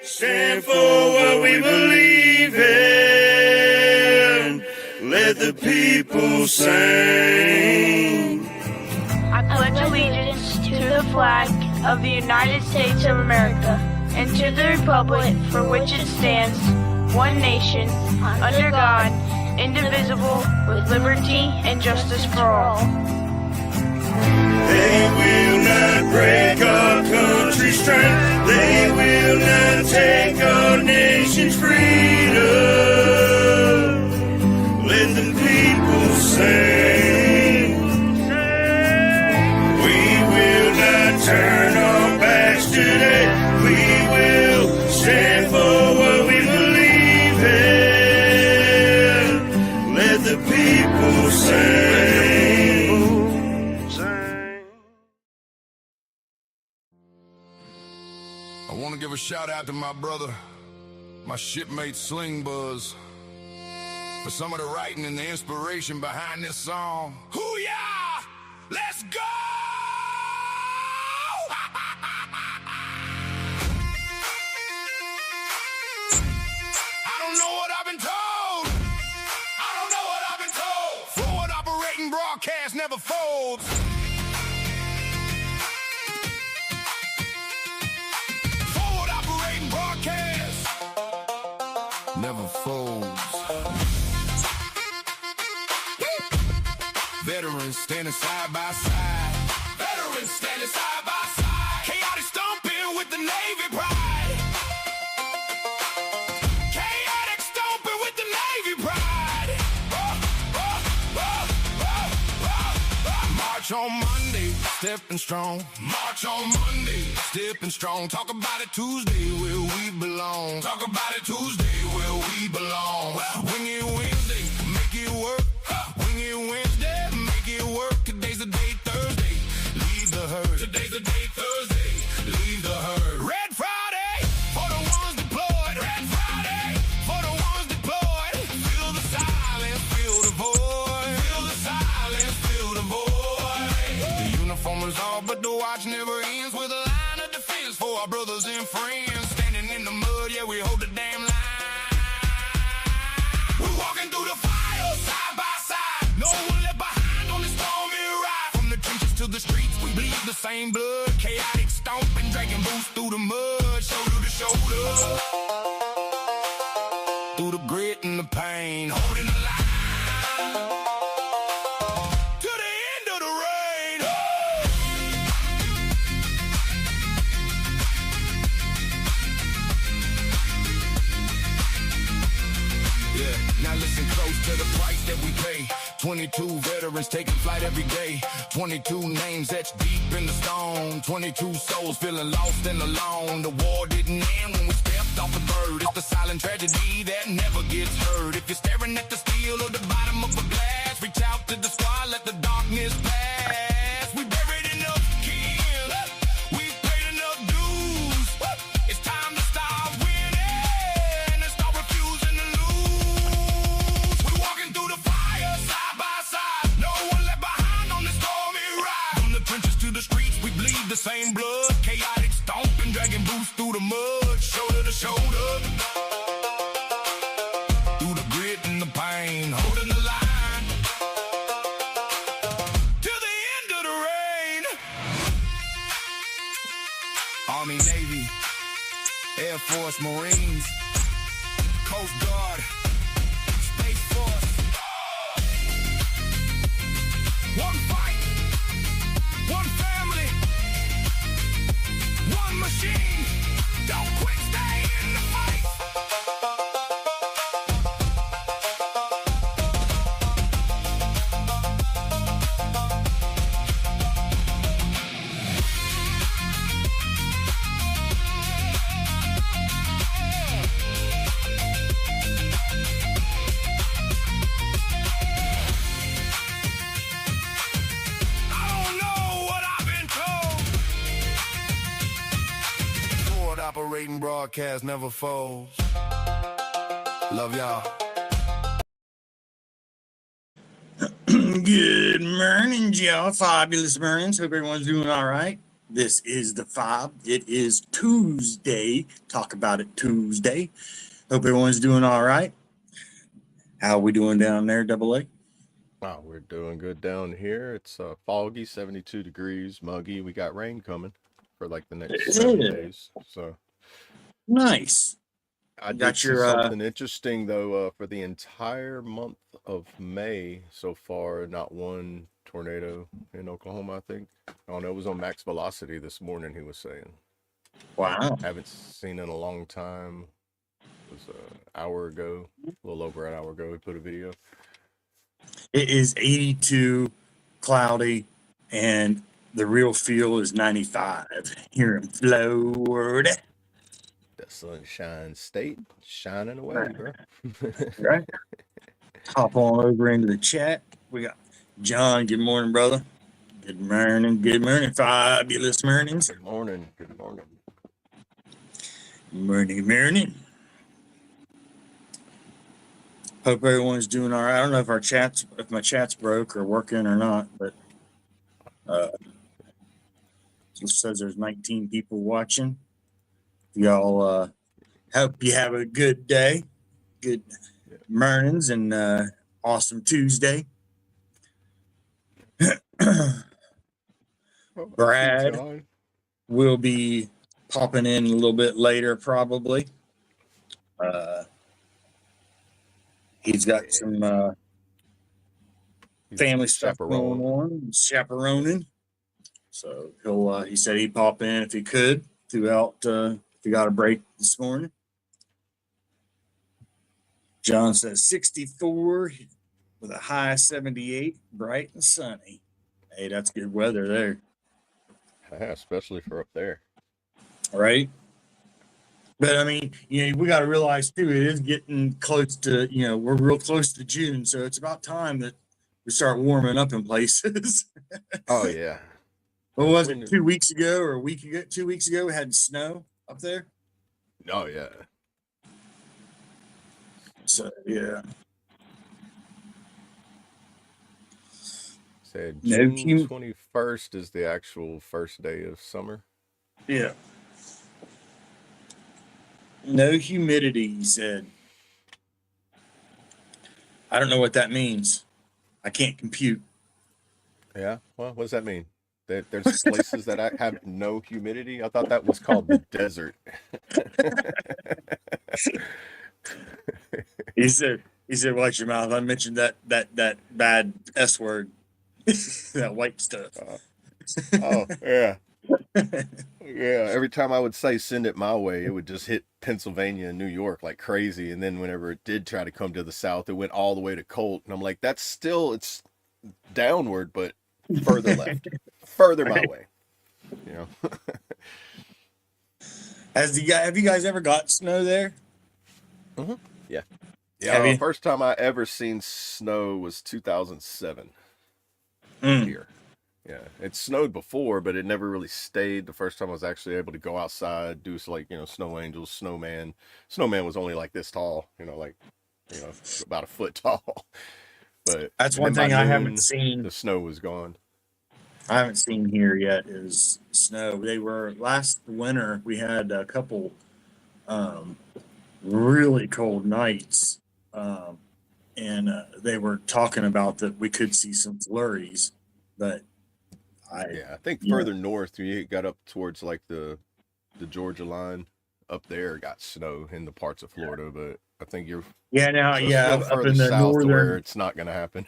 stand for what we believe in. Let the people sing. I pledge allegiance to the flag of the United States of America and to the republic for which it stands, one nation, under God, indivisible, with liberty and justice for all. They will not break our country's strength. They will not take our nation's freedom. Let the people sing. We will not turn our backs today. We will stand for what we believe in. Let the people sing. I want to give a shout out to my brother, my shipmate Sling Buzz, for some of the writing and the inspiration behind this song. Hoo-yah! Let's go! I don't know what I've been told. I don't know what I've been told. Forward operating broadcast never folds. Never folds. Veterans standing side by side. Veterans standing side by side. Chaotic stomping with the Navy pride. Chaotic stomping with the Navy pride. March on Monday, stepping strong. March on Monday, stepping strong. Talk about it Tuesday, where we belong. Talk about it Tuesday, where we belong. Wing it Wednesday, make it work. Wing it Wednesday, make it work. Today's the day, Thursday, leave the herd. Today's the day, Thursday, leave the herd. Red Friday, for the ones deployed. Red Friday, for the ones deployed. Feel the silence, feel the void. Feel the silence, feel the void. The uniform is off, but the watch never ends. With a line of defense for our brothers and friends. Standing in the mud, yeah, we hold the damn line. We're walking through the fire, side by side. No one left behind on this stormy ride. From the trenches to the streets, we bleed the same blood. Chaotic stomping, dragging boots through the mud. Shoulder to shoulder. Through the grit and the pain, holding the line. To the end of the rain. Yeah, now listen close to the price that we pay. 22 veterans taking flight every day. 22 names etched deep in the stone. 22 souls feeling lost and alone. The war didn't end when we stepped off the bird. It's the silent tragedy that never gets heard. If you're staring at the steel or the bottom of a glass, reach out to the squad, let the darkness pass. We buried enough kin, we've paid enough dues. It's time to start winning and start refusing to lose. We're walking through the fire, side by side. No one left behind on this stormy ride. From the trenches to the streets, we bleed the same blood. Chaotic stomping, dragging boots through the mud. Shoulder to shoulder. Through the grit and the pain, holding the line. To the end of the rain. Army, Navy, Air Force, Marines, Coast Guard, Space Force. One fight, one family, one machine. Don't quit, stay in the fight. I don't know what I've been told. Forward operating broadcast never folds. Love y'all. Good morning, y'all. Fabulous mornings. Hope everyone's doing all right. This is the F.O.B. It is Tuesday. Talk about it Tuesday. Hope everyone's doing all right. How are we doing down there, Double A? Wow, we're doing good down here. It's foggy, 72 degrees, muggy. We got rain coming for like the next 7 days. So Nice. I You did got see your something interesting though. For the entire month of May so far, not one tornado in Oklahoma, I think. Oh no, it was on max velocity this morning, he was saying. wow. Haven't seen in a long time. It was an hour ago, a little over an hour ago, he put a video. It is 82, cloudy, and the real feel is 95 here in Florida. The Sunshine State shining away, bro. Right. Hop on over into the chat. We got John. Good morning, brother. Good morning. Good morning. Fabulous mornings. Good morning. Good morning. Morning, morning. Hope everyone's doing all right. I don't know if my chat's broke or working or not, but it says there's 19 people watching. Y'all hope you have a good day, good mornings, and awesome Tuesday. Brad will be popping in a little bit later, probably. He's got some family stuff going on, chaperoning. So he said he'd pop in if he could throughout, if he got a break this morning. John says 64 with a high 78, bright and sunny. Hey, that's good weather there. Yeah, especially for up there. Right? But I mean, we got to realize too, it is getting close to, we're real close to June. So it's about time that we start warming up in places. Oh, yeah. What was it, 2 weeks ago or a week ago? 2 weeks ago, we had snow up there. Oh, yeah. So, yeah. Said June 21st is the actual first day of summer. Yeah. No humidity, he said. I don't know what that means. I can't compute. Yeah? Well, what does that mean? There's places that have no humidity? I thought that was called the desert. He said, watch your mouth. I mentioned that bad S word. That white stuff. Oh, yeah. Yeah, every time I would say send it my way, it would just hit Pennsylvania and New York like crazy. And then whenever it did try to come to the south, it went all the way to Colt. And I'm like, it's downward, but further left, further my way. Have you guys ever got snow there? Mm-hmm. Yeah. Yeah. The first time I ever seen snow was 2007 here. Yeah, it snowed before, but it never really stayed. The first time I was actually able to go outside, do snow angels, snowman. Snowman was only like this tall, about a foot tall. But that's one thing I haven't seen. The snow was gone. I haven't seen here yet is snow. They were last winter. We had a couple really cold nights, and they were talking about that we could see some flurries, but. I think further north, you got up towards like the Georgia line up there, got snow in the parts of Florida, but I think you're up in the south northern, to where it's not going to happen.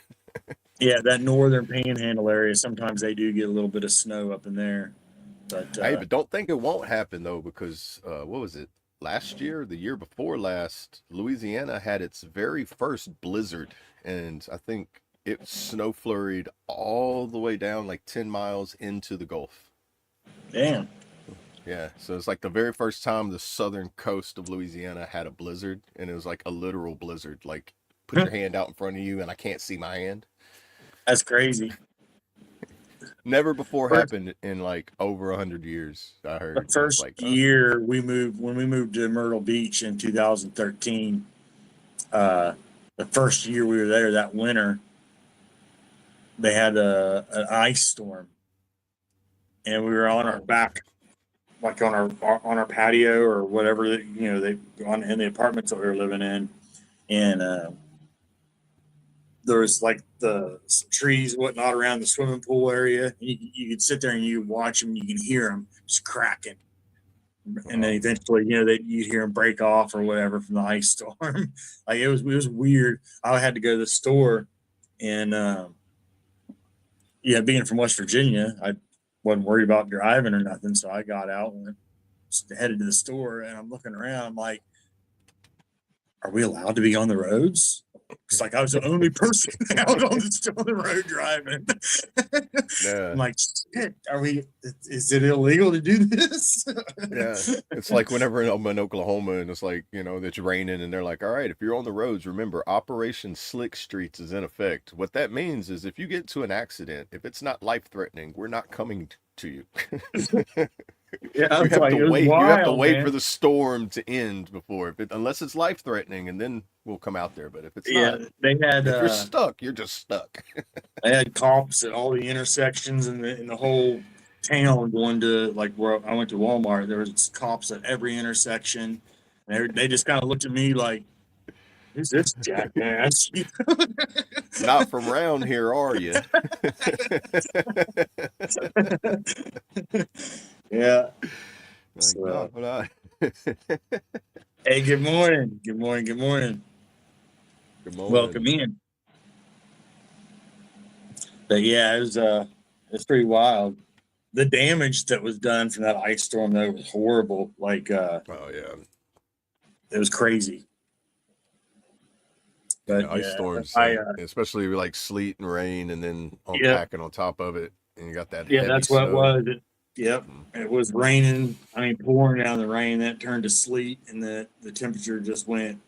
Yeah, that northern panhandle area, sometimes they do get a little bit of snow up in there. But but don't think it won't happen though, because what was it? Last year, the year before last, Louisiana had its very first blizzard, and I think it snow flurried all the way down like 10 miles into the Gulf. Damn. Yeah, so it's like the very first time the southern coast of Louisiana had a blizzard, and it was like a literal blizzard. Like, put your hand out in front of you, and I can't see my hand. That's crazy. Never before happened in like over 100 years, I heard. The first year when we moved to Myrtle Beach in 2013, the first year we were there that winter, they had an ice storm, and we were on our back, like on our patio or whatever, they on in the apartments that we were living in, and there was like some trees, whatnot, around the swimming pool area. You could sit there and you watch them, you can hear them just cracking, and then eventually, you'd hear them break off or whatever from the ice storm. Like it was weird. I had to go to the store, and yeah, being from West Virginia, I wasn't worried about driving or nothing, so I got out and headed to the store, and I'm looking around. I'm like, are we allowed to be on the roads? It's like I was the only person out on the road driving. Yeah. I'm like, shit, is it illegal to do this? Yeah. It's like whenever I'm in Oklahoma and it's like, it's raining and they're like, all right, if you're on the roads, remember Operation Slick Streets is in effect. What that means is if you get into an accident, if it's not life threatening, we're not coming to you. Yeah, you have to wait. Wild, you have to wait man. for the storm to end before, unless it's life threatening, and then we'll come out there. But if it's not, they had. If you're stuck, you're just stuck. They had cops at all the intersections in the whole town. Going to like where I went to Walmart, there was cops at every intersection. And they just kind of looked at me like, "Who's this jackass?" Not from around here, are you? Yeah. Like, so, no. Hey, good morning. Good morning. Good morning. Good morning. Welcome in. But yeah, it's pretty wild. The damage that was done from that ice storm though was horrible. Like oh yeah. It was crazy. But ice storms, especially like sleet and rain, and then packing on top of it, and you got that. Yeah, that's what it was. It was raining. I mean, pouring down the rain. That turned to sleet, and the temperature just went.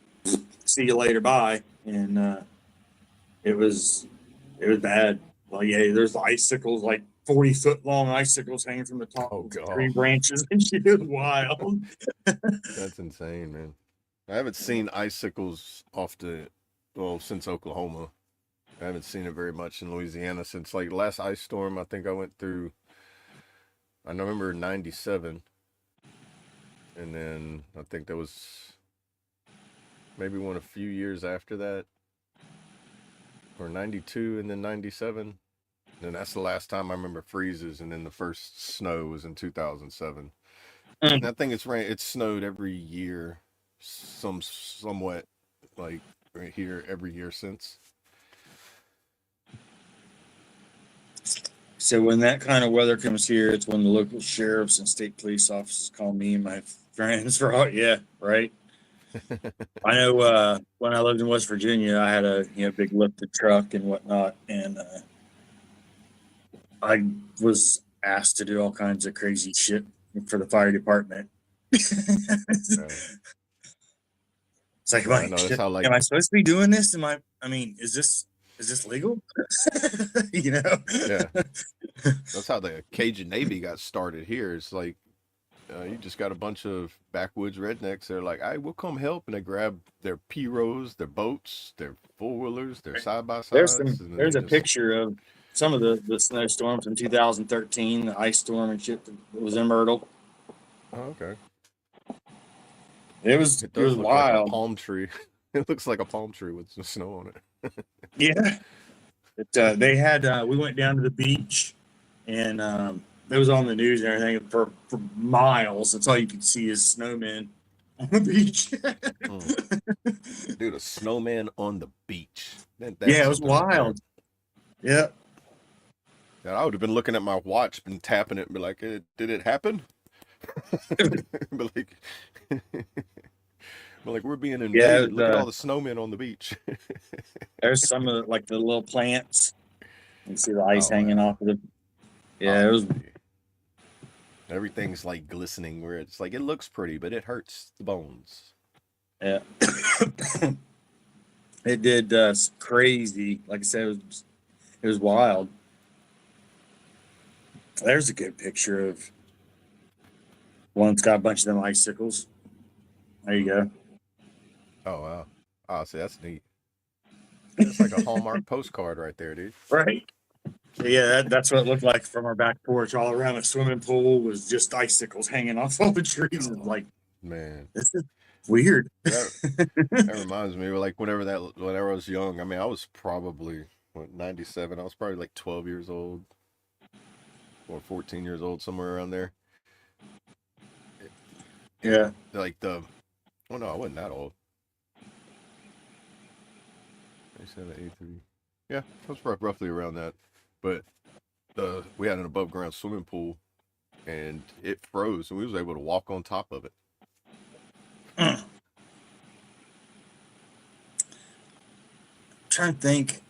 See you later, bye. And it was bad. Like there's icicles, like 40-foot long icicles hanging from the top of the tree branches, and shit. It was wild. That's insane, man. I haven't seen icicles since Oklahoma. I haven't seen it very much in Louisiana since like last ice storm. I think I went through. I remember '97, and then I think there was maybe one a few years after that, or '92, and then '97. And that's the last time I remember freezes, and then the first snow was in 2007. And I think it snowed every year, somewhat, like right here every year since. So when that kind of weather comes here, it's when the local sheriffs and state police officers call me and my friends for right. I know when I lived in West Virginia, I had a big lifted truck and whatnot, and I was asked to do all kinds of crazy shit for the fire department. It's like, am I supposed to be doing this? Is this legal? Yeah. That's how the Cajun Navy got started here. It's like you just got a bunch of backwoods rednecks. They're like, "I will come help," and they grab their P-Rows, their boats, their four-wheelers, their side-by-sides. There's a picture of some of the snowstorms in 2013, the ice storm and shit that was in Myrtle. Oh, okay. It was wild. Like a palm tree. It looks like a palm tree with some snow on it. Yeah. They had we went down to the beach, and it was on the news and everything for miles. That's all you could see is snowmen on the beach. Dude, a snowman on the beach. Yeah, it was wild. Yeah. I would have been looking at my watch, been tapping it, and be like, "Did it happen?" Like we're being invaded. Yeah, look at all the snowmen on the beach. There's some of like the little plants. You see the ice hanging off of them. Yeah, it was. Everything's like glistening, where it's like it looks pretty, but it hurts the bones. Yeah. It did crazy. Like I said, it was wild. There's a good picture of one that's got a bunch of them icicles. There you go. Oh, wow. Oh, see, that's neat. It's like a Hallmark postcard right there, dude. Right. Yeah, that's what it looked like from our back porch. All around the swimming pool was just icicles hanging off all the trees. Oh, It's like, man. this is weird. That reminds me, like whenever I was young. I mean, I was probably 97. I was probably like 12 years old or 14 years old, somewhere around there. Yeah. Like oh no, I wasn't that old. 87, 83. Yeah, I was roughly around that. But we had an above ground swimming pool, and it froze, and we was able to walk on top of it. Trying to think.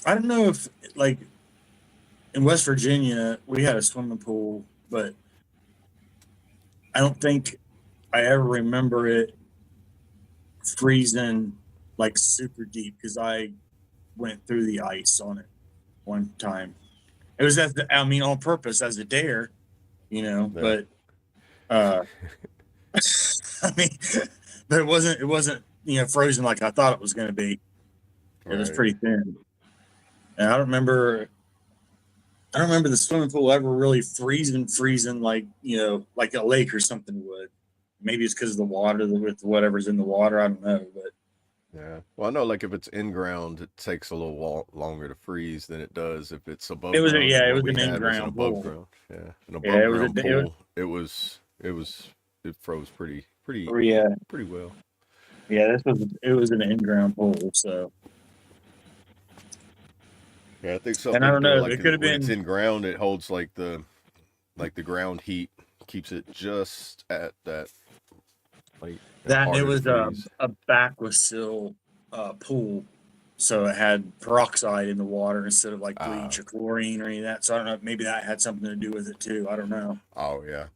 I don't know if, like, in West Virginia we had a swimming pool, but I don't think I ever remember it freezing like super deep because I went through the ice on it one time. It was on purpose as a dare, Yeah. but I mean, but it wasn't frozen like I thought it was going to be. It was Right. pretty thin, and I don't remember the swimming pool ever really freezing like like a lake or something would. Maybe it's because of the water with whatever's in the water. I don't know, but Yeah. Well, I know, like if it's in ground, it takes a little longer to freeze than it does if it's above it was ground. And it what was we an had was an in-ground above pool. ground. Yeah, an Yeah, above ground pool. It froze pretty yeah, pretty well. yeah. It was an in-ground pool, so. Yeah, I think And I something to don't do with know. like It could have when it's been. in ground, it holds like the ground heat, keeps it just at that like That and it harder to was freeze. a Backwasill pool, so it had peroxide in the water instead of like bleach or chlorine or any of that. So I don't know. Maybe that had something to do with it too. I don't know. Oh yeah.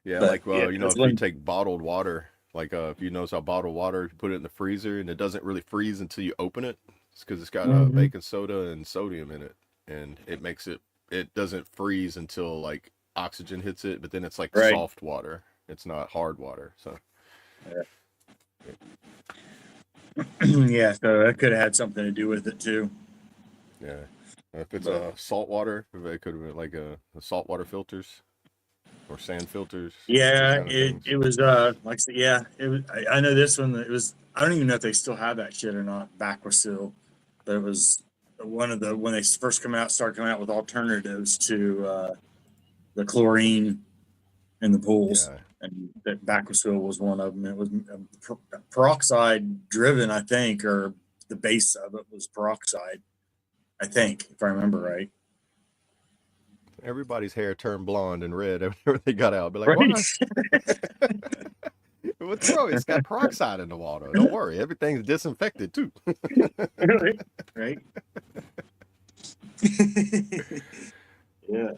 Yeah, But like yeah, that's if you when. take bottled water, like if you notice how bottled water, if you put it in the freezer and it doesn't really freeze until you open it, it's because it's got Mhm. baking soda and sodium in it, and it doesn't freeze until like oxygen hits it, but then it's like Right. soft water. It's not hard water. So Yeah, so that could have had something to do with it too. yeah, if it's But salt water, it could have been like a saltwater filters or sand filters, those yeah, kind of things. it was like I said, yeah, it was. I know this one. It was. I don't even know if they still have that shit or not. Backwasill, but it was one of the when they first started coming out with alternatives to the chlorine in the pools, Yeah. and that Backwasill was one of them. It was peroxide driven, I think, or the base of it was peroxide, I think, if I remember right. Everybody's hair turned blonde and red whenever they got out. Be like, Right. why? What's wrong? It's got peroxide in the water. Don't worry, everything's disinfected too. Right. Right. Yeah.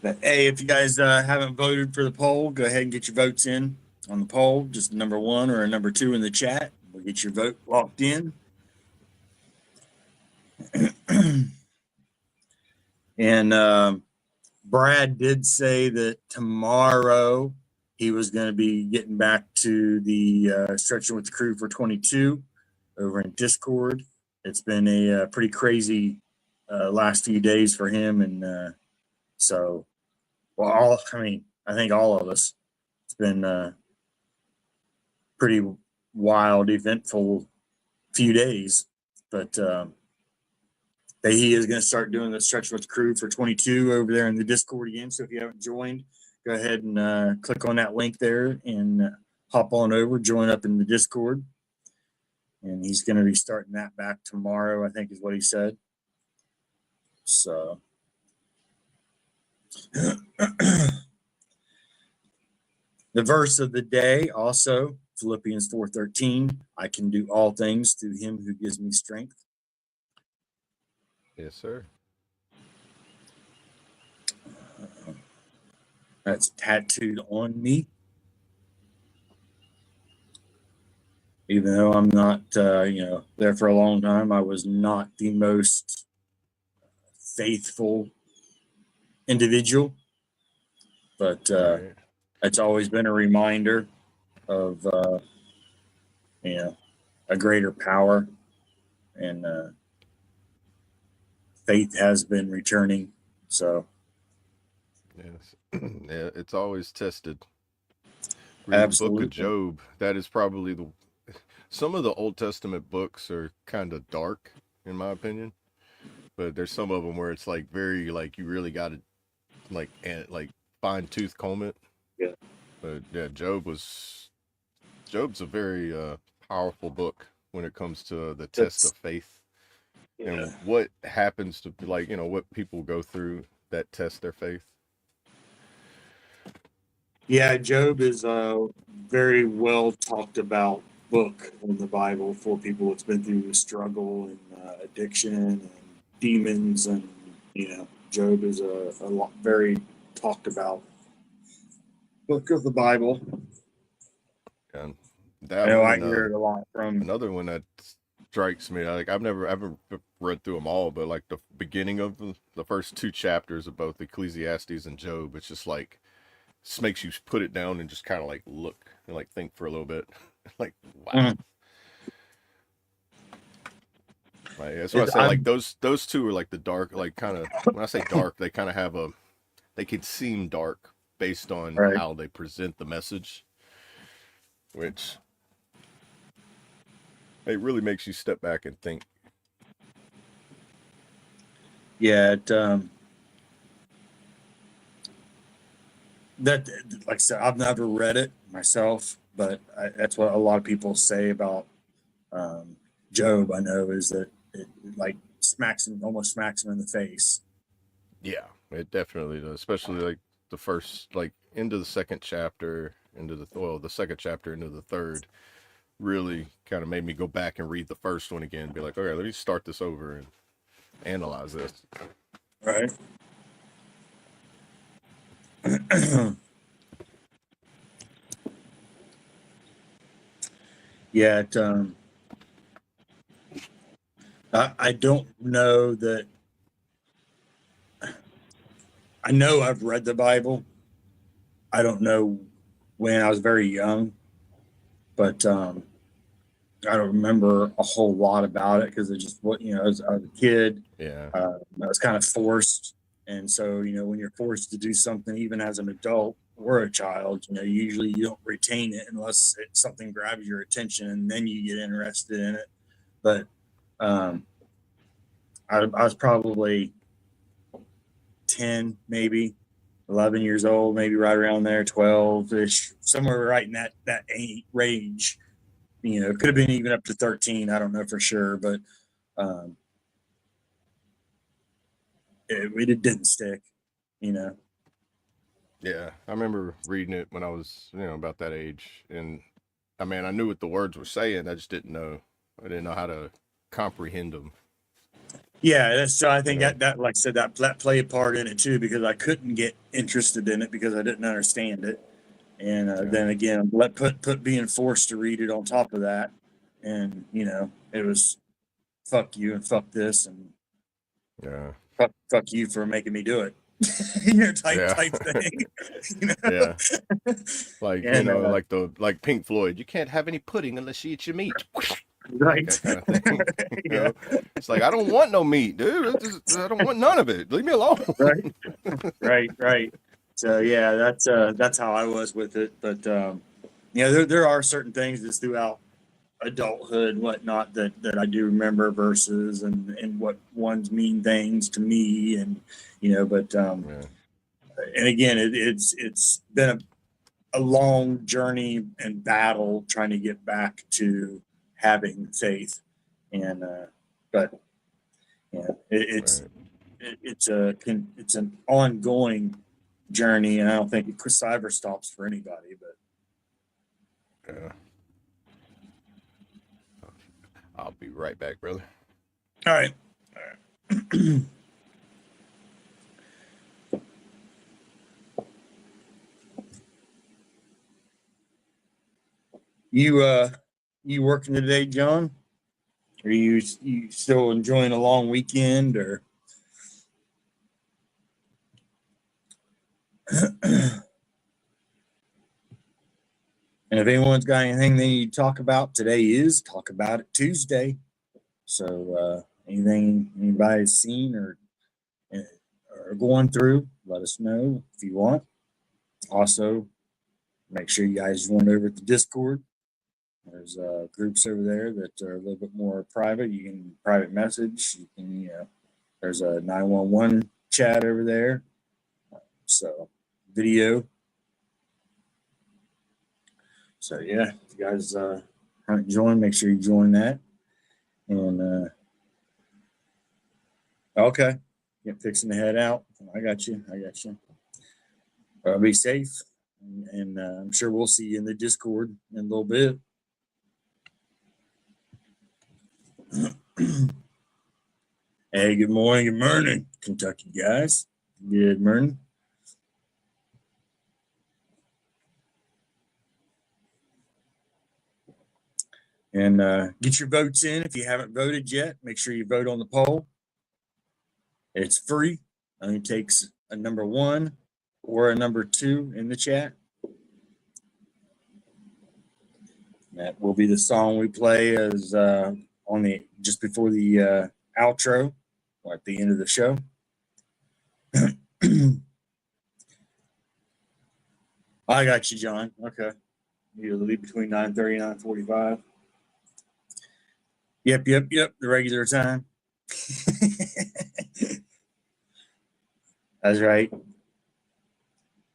But hey, if you guys haven't voted for the poll, go ahead and get your votes in on the poll. Just number one or a number two in the chat. We'll get your vote locked in. And Brad did say that tomorrow he was going to be getting back to the Stretching with the Crew for 22 over in Discord. It's been a pretty crazy last few days for him, and so, well, I think all of us. It's been pretty wild, eventful few days, but he is going to start doing the Stretch with the Crew for 22 over there in the Discord again. So if you haven't joined, go ahead and click on that link there and hop on over, join up in the Discord. And he's going to be starting that back tomorrow, I think is what he said. So the verse of the day also, Philippians 4:13, I can do all things through him who gives me strength. Yes, sir. That's tattooed on me. Even though I'm not, there for a long time, I was not the most faithful individual. But Right. it's always been a reminder of, a greater power and faith has been returning. So, yes, yeah, it's always tested. Read absolutely. the book of Job. That is probably some of the Old Testament books are kind of dark, in my opinion. But there's some of them where it's like very like you really got to like fine tooth comb it. Yeah. But yeah, Job's a very powerful book when it comes to the test of faith and what happens to what people go through that test their faith. Yeah, Job is a very well talked about book in the Bible for people that's been through the struggle and addiction and demons, and Job is a very talked about book of the Bible. And I know I hear it a lot from another one that strikes me. Like I've never read through them all, but like the beginning of the first 2 chapters of both Ecclesiastes and Job, it's just like just makes you put it down and just kind of like look and like think for a little bit. Like wow. Like, that's what I say. Like those 2 are like the dark, like kind of when I say dark, they kind of have they could seem dark based on how they present the message, which it really makes you step back and think. Yeah, that, like I said, I've never read it myself, but that's what a lot of people say about Job. I know is that it like almost smacks him in the face. Yeah, it definitely does, especially like the first, like into the second chapter, into the second chapter into the third, really kind of made me go back and read the first one again, and be like, okay, let me start this over and analyze this. Right. Yeah, I don't know that. I know I've read the Bible. I don't know when I was very young, but I don't remember a whole lot about it because it just I was a kid. Yeah, I was kind of forced, and so when you're forced to do something, even as an adult or a child, usually you don't retain it unless something grabs your attention, and then you get interested in it. But I was probably 10, maybe 11 years old, maybe right around there, 12-ish, somewhere right in that range. It could have been even up to 13. I don't know for sure, but it didn't stick. Yeah, I remember reading it when I was about that age, and I knew what the words were saying. I just didn't know. I didn't know how to comprehend them. Yeah, so I think that like I said, that played a part in it too, because I couldn't get interested in it because I didn't understand it, and then again, put being forced to read it on top of that, and it was fuck you and fuck this and fuck you for making me do it. Type thing. Yeah. Like like Pink Floyd, you can't have any pudding unless you eat your meat. Right. That kind of thing. It's like, I don't want no meat, dude. I don't want none of it. Leave me alone. Right. So yeah, that's how I was with it. But there are certain things that's throughout adulthood and whatnot that I do remember verses and what ones mean things to me, and but and again, it's been a long journey and battle trying to get back to having faith, and but it's an ongoing journey, and I don't think it ever stops for anybody. But I'll be right back, brother. All right. You working today, John? Are you still enjoying a long weekend, or? And if anyone's got anything they need to talk about, today is Talk About It Tuesday. So anything anybody's seen or going through, let us know if you want. Also, make sure you guys join over at the Discord. There's groups over there that are a little bit more private. You can private message. You can, there's a 911 chat over there. So video. So yeah, if you guys haven't joined, make sure you join that. And okay, get fixing to head out. I got you. Be safe, and I'm sure we'll see you in the Discord in a little bit. Hey, good morning, Kentucky guys. Good morning. And get your votes in if you haven't voted yet. Make sure you vote on the poll. It's free. Only takes a number 1 or a number 2 in the chat. That will be the song we play as on the just before the outro or at the end of the show. I got you, John. Okay. You leave between 9:30 and 9:45. Yep. The regular time. That's right.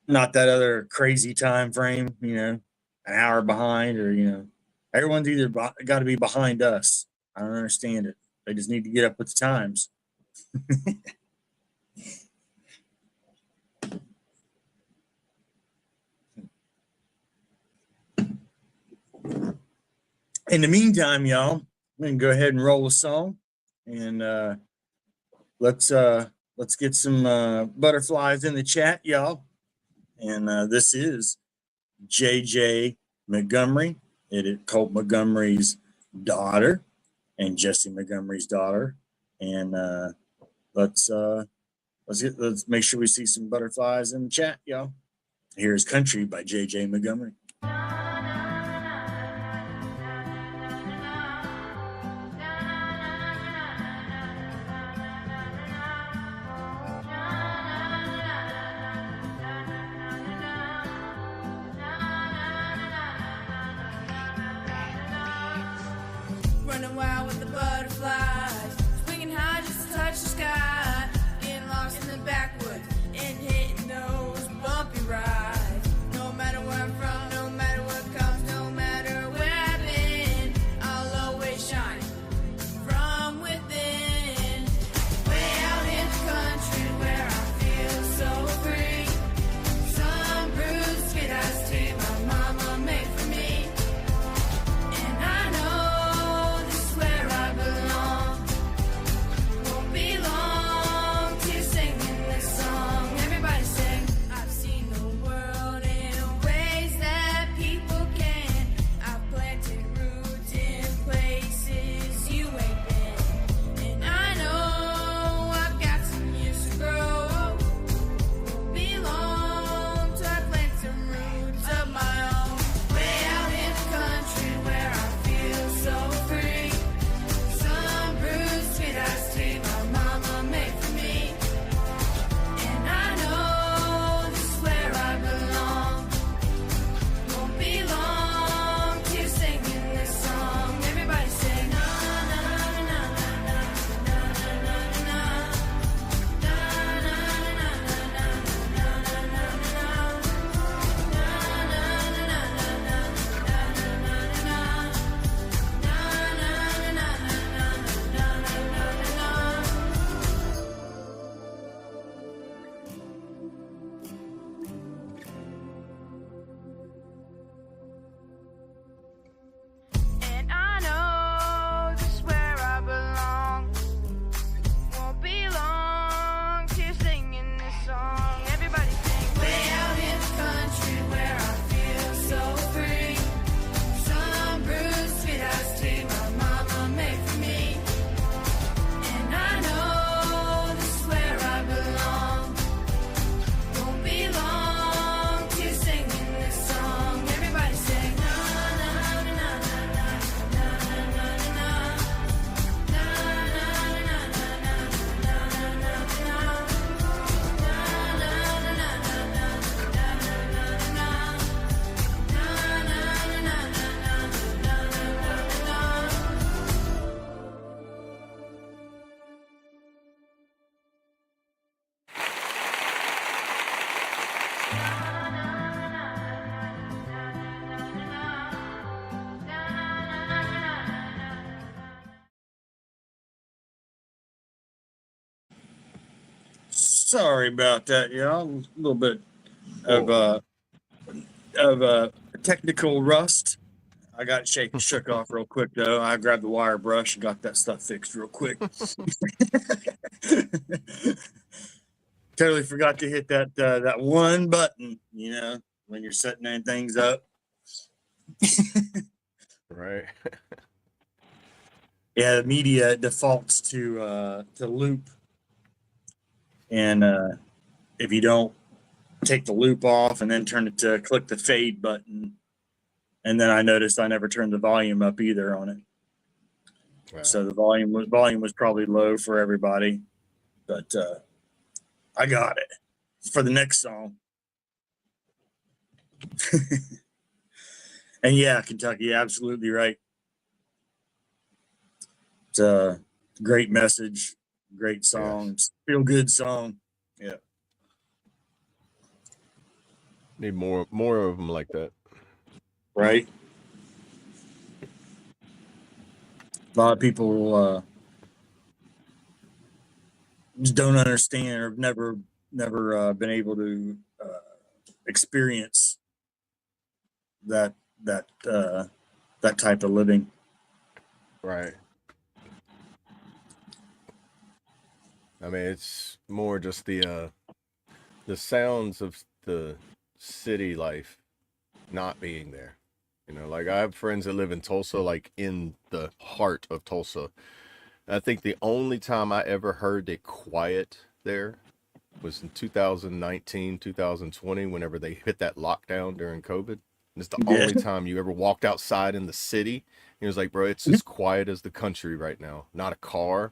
Not that other crazy time frame, an hour behind, or everyone's either got to be behind us. I don't understand it. They just need to get up with the times. In the meantime, y'all, I'm gonna go ahead and roll a song, and let's get some butterflies in the chat, y'all. And this is J.J. Montgomery. It is Colt Montgomery's daughter and Jesse Montgomery's daughter. And let's make sure we see some butterflies in the chat, y'all. Here's Country by J.J. Montgomery. Running wild with the butterflies, swinging high just to touch the sky, getting lost in the backwoods and hitting those bumpy rides. No matter where I'm from, no matter what comes, no matter where I've been, I'll always shine from within. Way out in the country where I feel so free. Some bruised sweet iced tea my mama made for me. And I know this is where I belong. Sorry about that, y'all. A little bit of technical rust. I got shook off real quick though. I grabbed the wire brush and got that stuff fixed real quick. Totally forgot to hit that one button, when you're setting things up. Right. Yeah, the media defaults to loop, and if you don't take the loop off and then turn it to click the fade button, and then I noticed I never turned the volume up either on it. Wow. So the volume was probably low for everybody, but I got it for the next song. And yeah, Kentucky, absolutely right. It's a great message, great song, yes. Feel good song. Yeah. Need more of them like that. Right. A lot of people just don't understand or never been able to experience that type of living. Right. I mean, it's more just the sounds of the city life not being there. Like I have friends that live in Tulsa, like in the heart of Tulsa. I think the only time I ever heard it quiet there was in 2019, 2020, whenever they hit that lockdown during COVID. And it's the only time you ever walked outside in the city. It was like, bro, it's as quiet as the country right now. Not a car,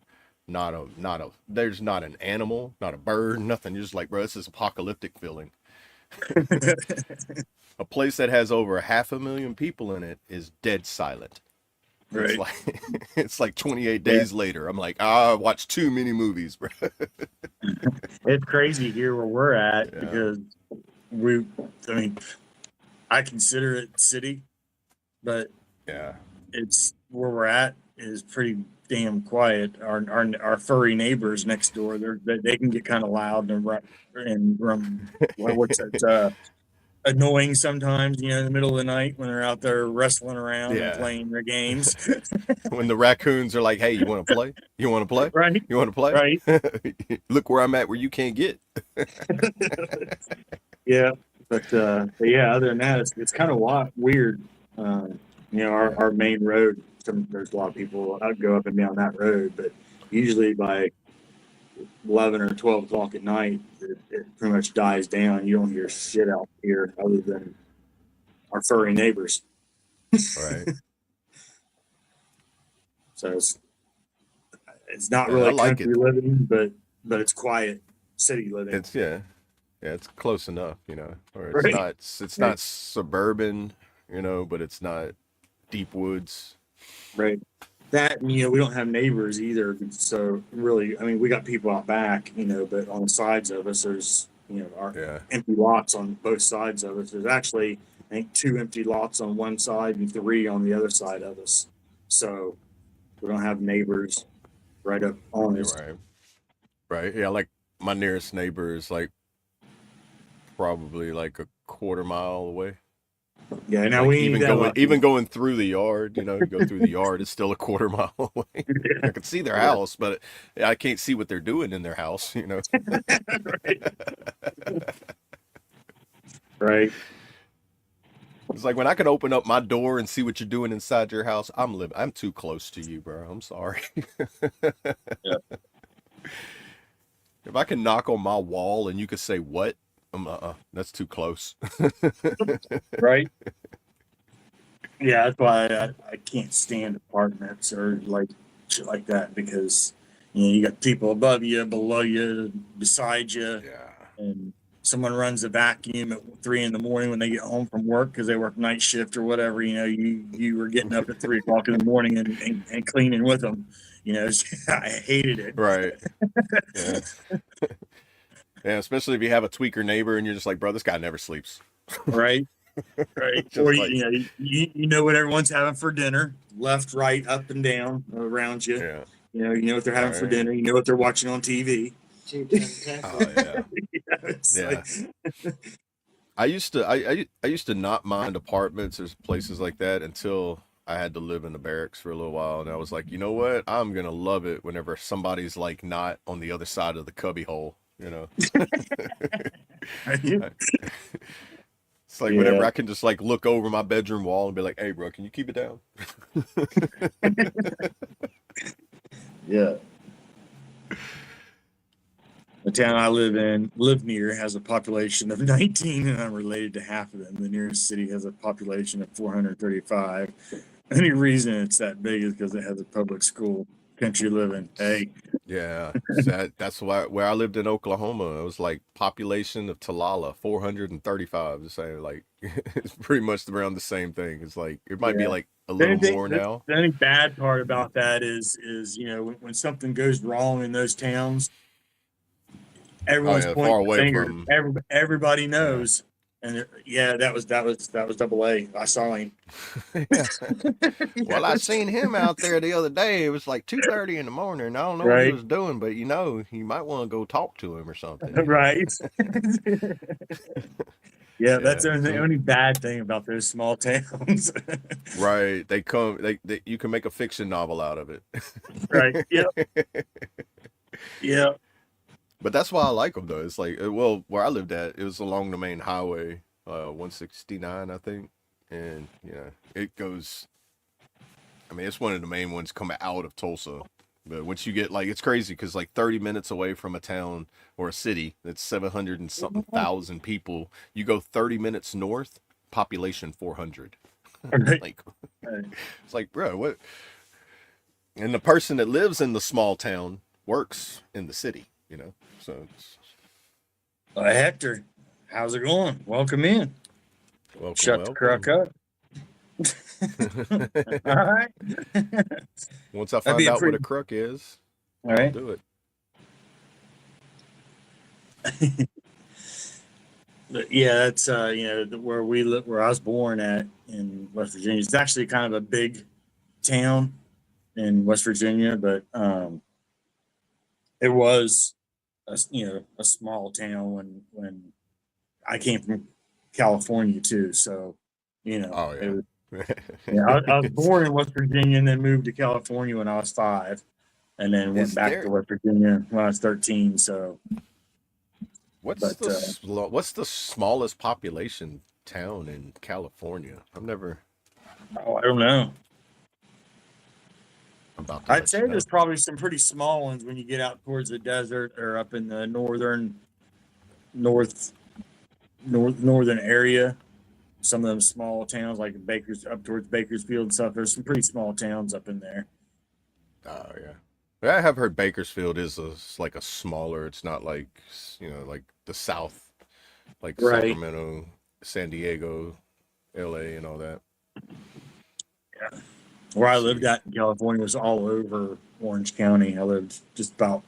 there's not an animal, not a bird, nothing. You're just like, bro, this is apocalyptic feeling. A place that has over 500,000 people in it is dead silent. Right. It's like 28 days later. I'm like, I watched too many movies, bro. It's crazy here where we're at because I consider it city, but it's where we're at is pretty damn quiet. Our furry neighbors next door, they can get kind of loud and what's that? Annoying sometimes, in the middle of the night when they're out there wrestling around and playing their games. When the raccoons are like, hey, you want to play? You want to play? Right. You want to play? Right. Look where I'm at where you can't get. Yeah. But yeah, other than that, it's kind of weird. Our main road, there's a lot of people go up and down that road, but usually by 11 or 12 o'clock at night, it pretty much dies down. You don't hear shit out here other than our furry neighbors. Right. So it's not really country living, but it's quiet city living. It's it's close enough, or it's not suburban, but it's not deep woods. Right. That, we don't have neighbors either. So really, we got people out back, but on the sides of us, there's, our empty lots on both sides of us. There's actually, I think, 2 empty lots on one side and 3 on the other side of us. So we don't have neighbors right up on us. Right. Yeah. Like my nearest neighbor is like probably like a quarter mile away. Yeah, now like even going through the yard, you go through the yard, it's still a quarter mile away. I can see their house, but I can't see what they're doing in their house, Right. It's like when I can open up my door and see what you're doing inside your house, I'm too close to you, bro. I'm sorry. Yeah. If I can knock on my wall and you could say what? That's too close. Right. Yeah, that's why I can't stand apartments or like shit like that, because you got people above you, below you, beside you, and someone runs a vacuum at 3 a.m. when they get home from work because they work night shift or whatever. You were getting up at 3 o'clock in the morning and cleaning with them. I hated it. Right. Yeah. Yeah, especially if you have a tweaker neighbor and you're just like, bro, this guy never sleeps. Right. Right. Or you know what everyone's having for dinner, left, right, up and down around you. Yeah. You know what they're having for dinner. You know what they're watching on TV. Oh yeah, It's yeah. like, I used to not mind apartments or places like that until I had to live in the barracks for a little while, and I was like, you know what? I'm gonna love it whenever somebody's like not on the other side of the cubby hole, you know. It's like whenever yeah, I can just like look over my bedroom wall and be like, "Hey, bro, can you keep it down?" yeah. The town I live near, has a population of 19, and I'm related to half of them. The nearest city has a population of 435. Any reason it's that big is because it has a public school. Country living. Hey, Yeah, that's why where I lived in Oklahoma, it was like population of Talala, 435. The same, like it's pretty much around the same thing. It's like it might be yeah. like a little more now. The only bad part about that is when something goes wrong in those towns, Oh everyone's yeah, far pointing the away finger. from. Everybody Yeah. knows, and yeah, that was double A. I saw him. Yeah. Well, I Yes. seen him out there the other day. It was like 2:30 in the morning. I don't know what he Right, was doing, but you know, you might want to go talk to him or something, you know. right. Yeah, that's Yeah. the Some only bad thing about those small towns. right. They come they you can make a fiction novel out of it. Right. Yep. Yep. But that's why I like them though. It's like, well, where I lived at, it was along the main highway, 169, I think, and it goes. I mean, it's one of the main ones coming out of Tulsa. But once you get like, it's crazy because like 30 minutes away from a town or a city that's 700 and something thousand people, you go 30 minutes north, population 400. Right. Like, Right. it's like, bro, what? And the person that lives in the small town works in the city, you know. So it's, Hector, how's it going? Welcome in. welcome, Shut the crook welcome. up. All right. Once I That'd find be a out what a pretty. crook is, All I'll right. do it. Yeah, that's where we live, where I was born at in West Virginia. It's actually kind of a big town in West Virginia, but it was a small town when I came from California too. So Oh it yeah. was, yeah, I was born in West Virginia and then moved to California when I was 5, and then went Is back to there West Virginia when I was 13. So, what's but the what's the smallest population town in California? I've never. oh, I don't know. I'm about to I'd let say you there's know. probably some pretty small ones when you get out towards the desert or up in the north northern area. Some of them small towns like Bakers up towards Bakersfield and stuff. There's some pretty small towns up in there. Oh yeah. Yeah, I have heard Bakersfield is like a smaller. It's not like like the South, like Right. Sacramento, San Diego, L.A. and all that. Where I Let's lived see. at in California was all over Orange County. I lived just about,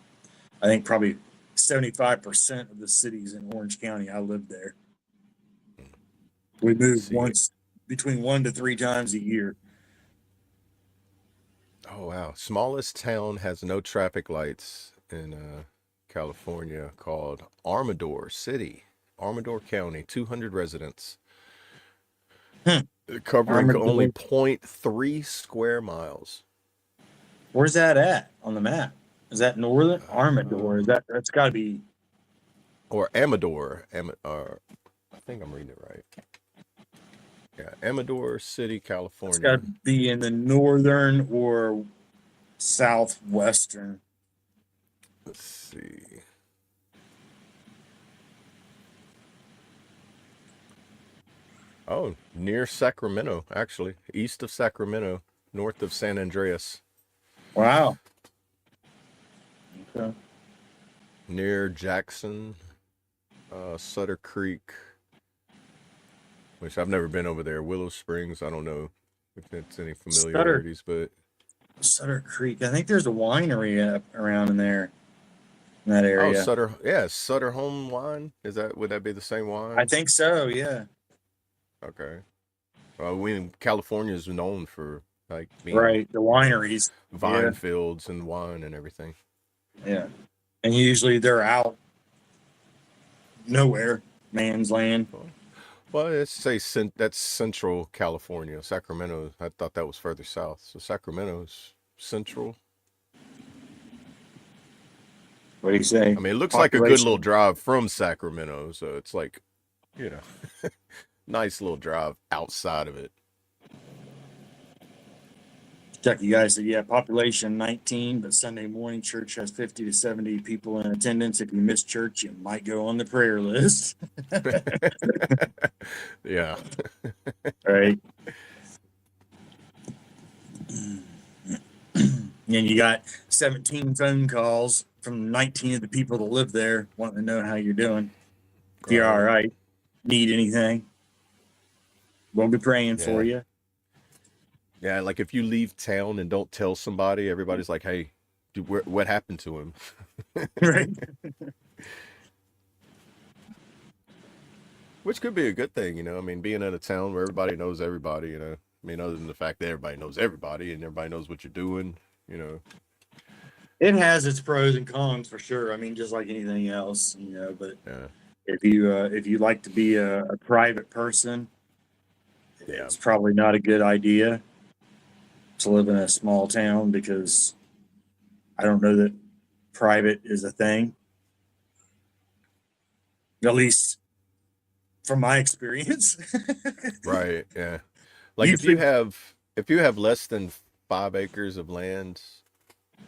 I think probably 75% of the cities in Orange County. I lived there. We Let's moved see. once between 1 to 3 times a year. Oh wow. Smallest town has no traffic lights in California called Armador City. Armador County, 200 residents, Hmm. covering only Armadillo. 0.3 square miles. Where's that at on the map? Is that northern Armador? Uh, That's got to be? or Amador. I think I'm reading it right. Yeah, Amador City, It's got to California. be in the northern or southwestern. Let's see. Oh, near Sacramento, actually. East of Sacramento, north of San Andreas. Wow. Okay. Near Jackson, Sutter Creek, which I've never been over there. Willow Springs, I don't know if it's any Sutter familiarities, but Sutter Creek. I think there's a winery up around in there in that oh, area. Sutter, yeah, Sutter Home Wine. Would that be the same I wine? think so. Yeah. Okay. California is known for like being Right. The wineries. vine Yeah. fields and wine and everything. Yeah. And usually they're out nowhere, man's land. Well, let's say that's Central California. Sacramento, I thought that was further south. So Sacramento's central. What do you say? I mean, it looks like a good little drive from Sacramento. So it's like, you know, nice little drive outside of it. Chucky guys said, yeah, population 19, but Sunday morning church has 50 to 70 people in attendance. If you miss church, you might go on the prayer list. Yeah. Right. And you got 17 phone calls from 19 of the people that live there wanting to know how you're doing. If you're all right, need anything, won't be praying for you. Yeah, like if you leave town and don't tell somebody, everybody's like, hey, dude, what happened to him? Right. Which could be a good thing, you know. I mean, being in a town where everybody knows everybody, you know. I mean, other than the fact that everybody knows everybody and everybody knows what you're doing, you know. It has its pros and cons for sure. I mean, just like anything else, you know. But yeah. if you like to be a private person, it's probably not a good idea to live in a small town, because I don't know that private is a thing. At least from my experience. Right. Yeah. Like if you have less than 5 acres of land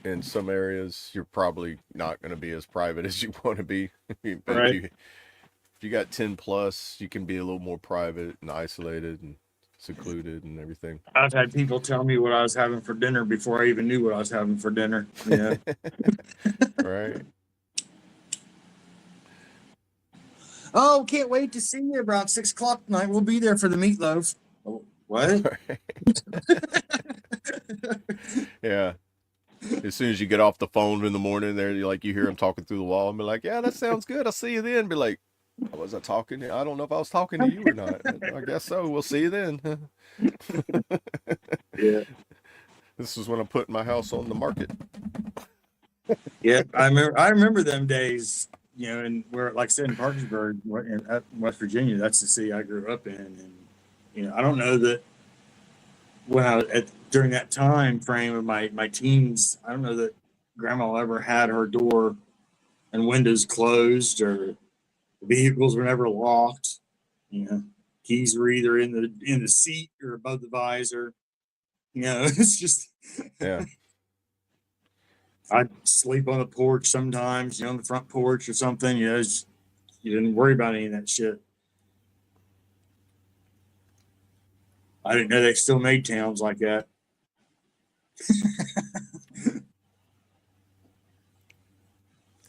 in some areas, you're probably not going to be as private as you want to be. But right. if you got 10 plus, you can be a little more private and isolated and secluded and everything. I've had people tell me what I was having for dinner before I even knew what I was having for dinner. Yeah. Right. Oh, can't wait to see you around 6 o'clock tonight. We'll be there for the meatloaf. Oh, what? Yeah. As soon as you get off the phone in the morning, there you hear him talking through the wall and be like, "Yeah, that sounds good. I'll see you then." Be like, "Was I talking? I don't know if I was talking to you or not. I guess so. We'll see you then." Yeah. This is when I'm putting my house on the market. Yeah, I remember them days. You know, and where, like I said, in Parkersburg, in West Virginia, that's the city I grew up in, and you know, I don't know that during that time frame of my teens, I don't know that Grandma ever had her door and windows closed, or the vehicles were never locked. You know, keys were either in the seat or above the visor. You know, it's just yeah. I'd sleep on the porch sometimes, you know, on the front porch or something. You know, you didn't worry about any of that shit. I didn't know they still made towns like that.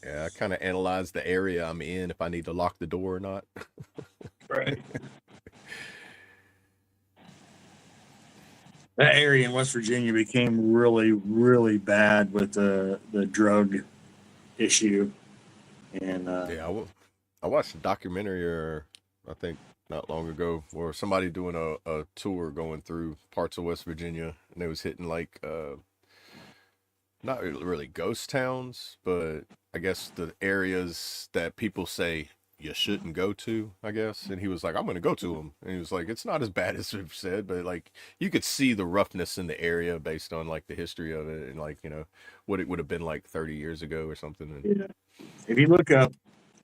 Yeah, I kind of analyze the area I'm in, if I need to lock the door or not. Right. That area in West Virginia became really, really bad with the drug issue. And yeah, I watched a documentary, I think not long ago, where somebody doing a tour going through parts of West Virginia, and they was hitting like not really ghost towns, but I guess the areas that people say you shouldn't go to, I guess. And he was like, I'm going to go to them. And he was like, it's not as bad as we've said, but like you could see the roughness in the area based on like the history of it and like, you know, what it would have been like 30 years ago or something. And, yeah. If you look up,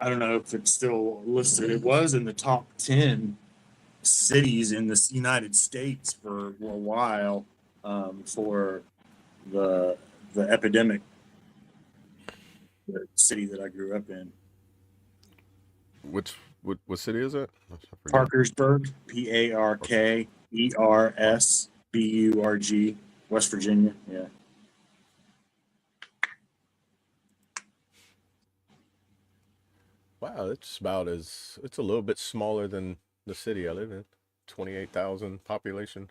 I don't know if it's still listed, it was in the top 10 cities in the United States for a while, for the epidemic, the city that I grew up in. What city is it? Parkersburg, Parkersburg, West Virginia. Yeah. Wow, it's a little bit smaller than the city I live in. 28,000 population.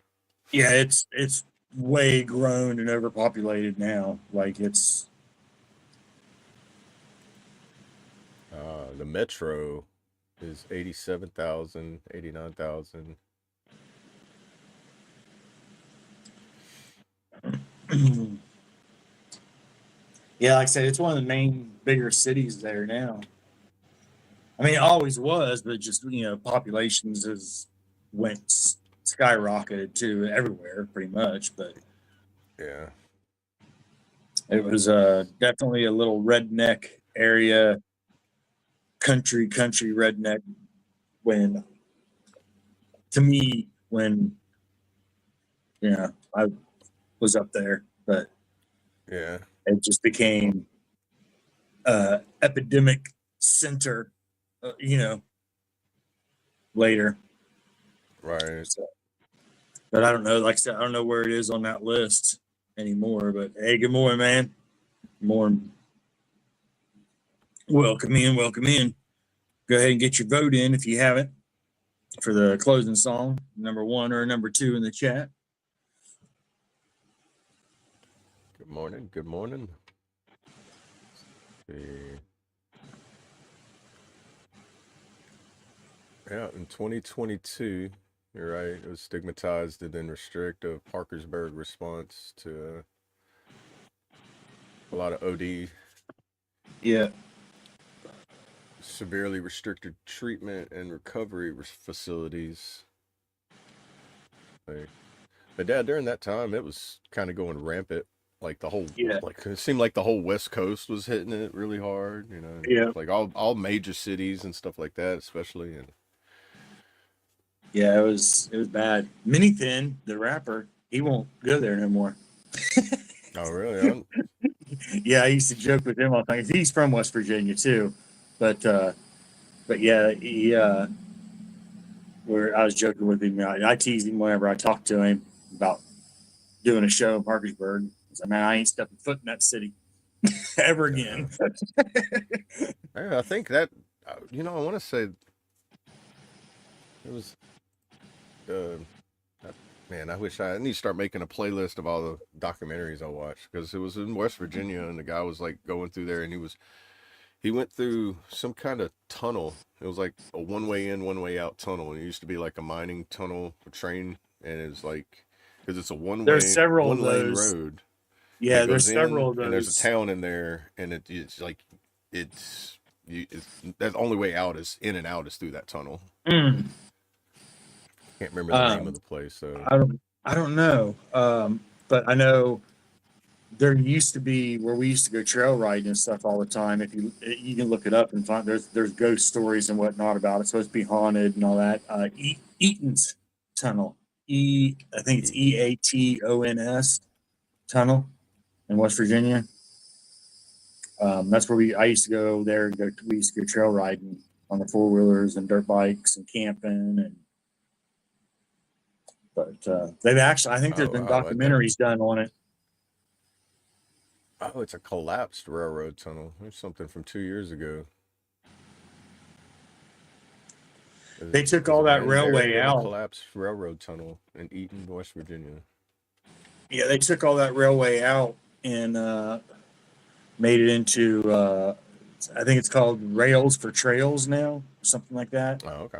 Yeah, it's way grown and overpopulated now. Like it's the metro is 87,000, 89,000. Yeah, like I said, it's one of the main bigger cities there now. I mean, it always was, but just populations has went skyrocketed to everywhere pretty much. But Yeah. it was definitely a little redneck area, country redneck. When to me, when I was up there, but Yeah. it just became epidemic center, later. Right. So, but I don't know. Like I said, I don't know where it is on that list anymore. But hey, good morning, man. Good morning. Welcome in. Welcome in. Go ahead and get your vote in if you haven't for the closing song, number 1 or number 2 in the chat. Good morning. Good morning. Let's see. Yeah, in 2022, you're right. It was stigmatized and then restrict of Parkersburg response to a lot of OD. Yeah. Severely restricted treatment and recovery facilities. But yeah, during that time, it was kind of going rampant. Like the whole, like it seemed like the whole West Coast was hitting it really hard. Yeah. Like all major cities and stuff like that, especially. And yeah, it was bad. Mini Thin, the rapper, he won't go there no more. Oh, really? Yeah, I used to joke with him all the time. He's from West Virginia too, but yeah, he where I was joking with him. I teased him whenever I talked to him about doing a show in Parkersburg. I said, man, I ain't stepping foot in that city ever again. Yeah, I think that I want to say it was. Man, I wish I need to start making a playlist of all the documentaries I watched because it was in West Virginia and the guy was like going through there and he went through some kind of tunnel. It was like a one way in, one way out tunnel. And it used to be like a mining tunnel, a train, and it's like because it's a one lane road. Yeah, there's several of those. And there's a town in there, and it's like that only way out is in and out is through that tunnel. Mm. Can't remember the name of the place. So I don't know, but I know there used to be where we used to go trail riding and stuff all the time. If you can look it up and find there's ghost stories and whatnot about it. It's supposed to be haunted and all that. Eaton's Tunnel, I think it's EATONS Tunnel in West Virginia. That's where I used to go there. We used to go trail riding on the 4-wheelers and dirt bikes and camping But they've actually, I think there's been documentaries done on it. Oh, it's a collapsed railroad tunnel. There's something from 2 years ago. They took all that railway out. Collapsed railroad tunnel in Eaton, West Virginia. Yeah, they took all that railway out and made it into, I think it's called Rails for Trails now, something like that. Oh, okay.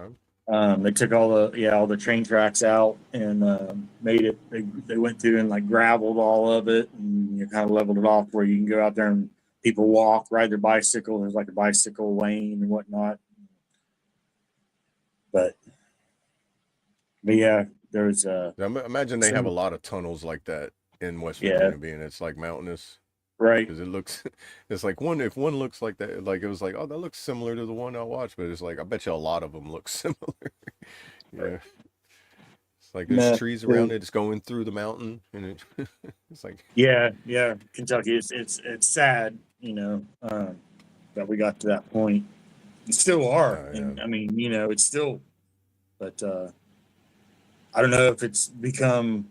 They took all the train tracks out and made it. They went through and like graveled all of it and kind of leveled it off where you can go out there and people walk, ride their bicycle. There's like a bicycle lane and whatnot. But yeah, there's. I imagine they have a lot of tunnels like that in West Virginia, being it's like mountainous. Right. Because it looks, it's like if one looks like that, like it was like, oh, that looks similar to the one I watched, but it's like, I bet you a lot of them look similar. Yeah. It's like there's trees around it. It's going through the mountain and it's like. Yeah. Kentucky. It's sad, that we got to that point. You still are. And I mean, it's still, but I don't know if it's become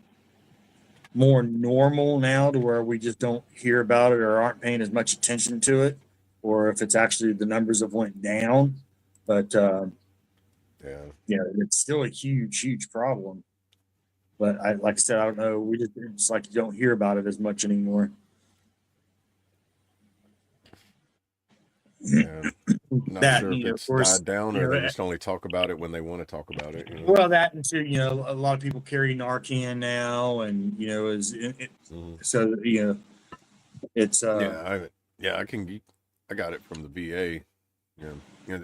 more normal now to where we just don't hear about it or aren't paying as much attention to it, or if it's actually the numbers have went down. But it's still a huge problem. But like I said, I don't know. It's like you don't hear about it as much anymore. Yeah. Not sure if it's died down or they just only talk about it when they want to talk about it. Well, that and too, a lot of people carry Narcan now, and so it's Yeah, I got it from the VA.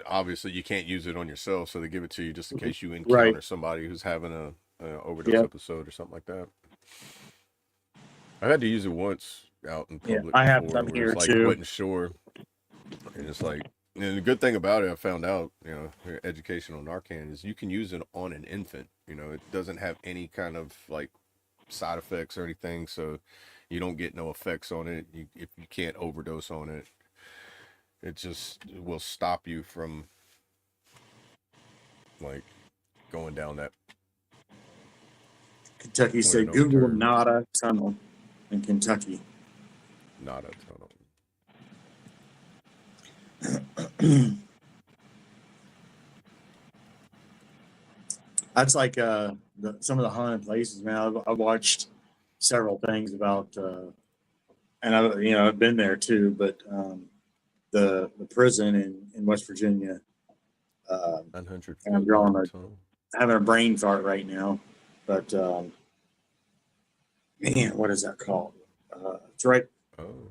Obviously you can't use it on yourself, so they give it to you just in case you Right. encounter somebody who's having a overdose Yep. episode or something like that. I had to use it once out in Yeah. public I have before, some where here it's like too. wasn't sure, and it's like, and the good thing about it, I found out, educational Narcan is you can use it on an infant. It doesn't have any kind of like side effects or anything, so you don't get no effects on it. If you can't overdose on it, it just will stop you from like going down that Kentucky point said of no Google return. Nada Tunnel in Kentucky. Nada tunnel. That's like some of the haunted places, man. I've watched several things about, and I've been there too. But the prison in West Virginia, 900 and I'm foot drawing long tunnel. having a brain fart right now. But man, what is that called? It's right. Oh,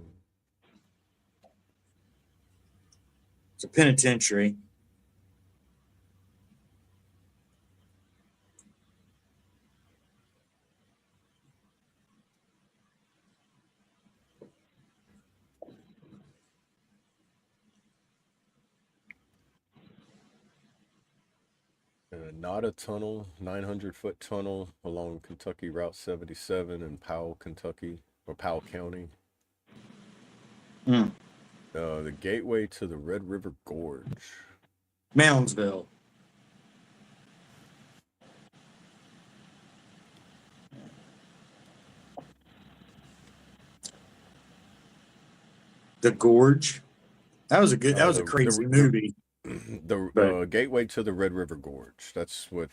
It's a penitentiary. Nada tunnel, 900-foot tunnel along Kentucky Route 77 in Powell, Kentucky, or Powell County. Mm. The gateway to the Red River Gorge. Moundsville. The Gorge. That was a crazy movie. The gateway to the Red River Gorge. That's what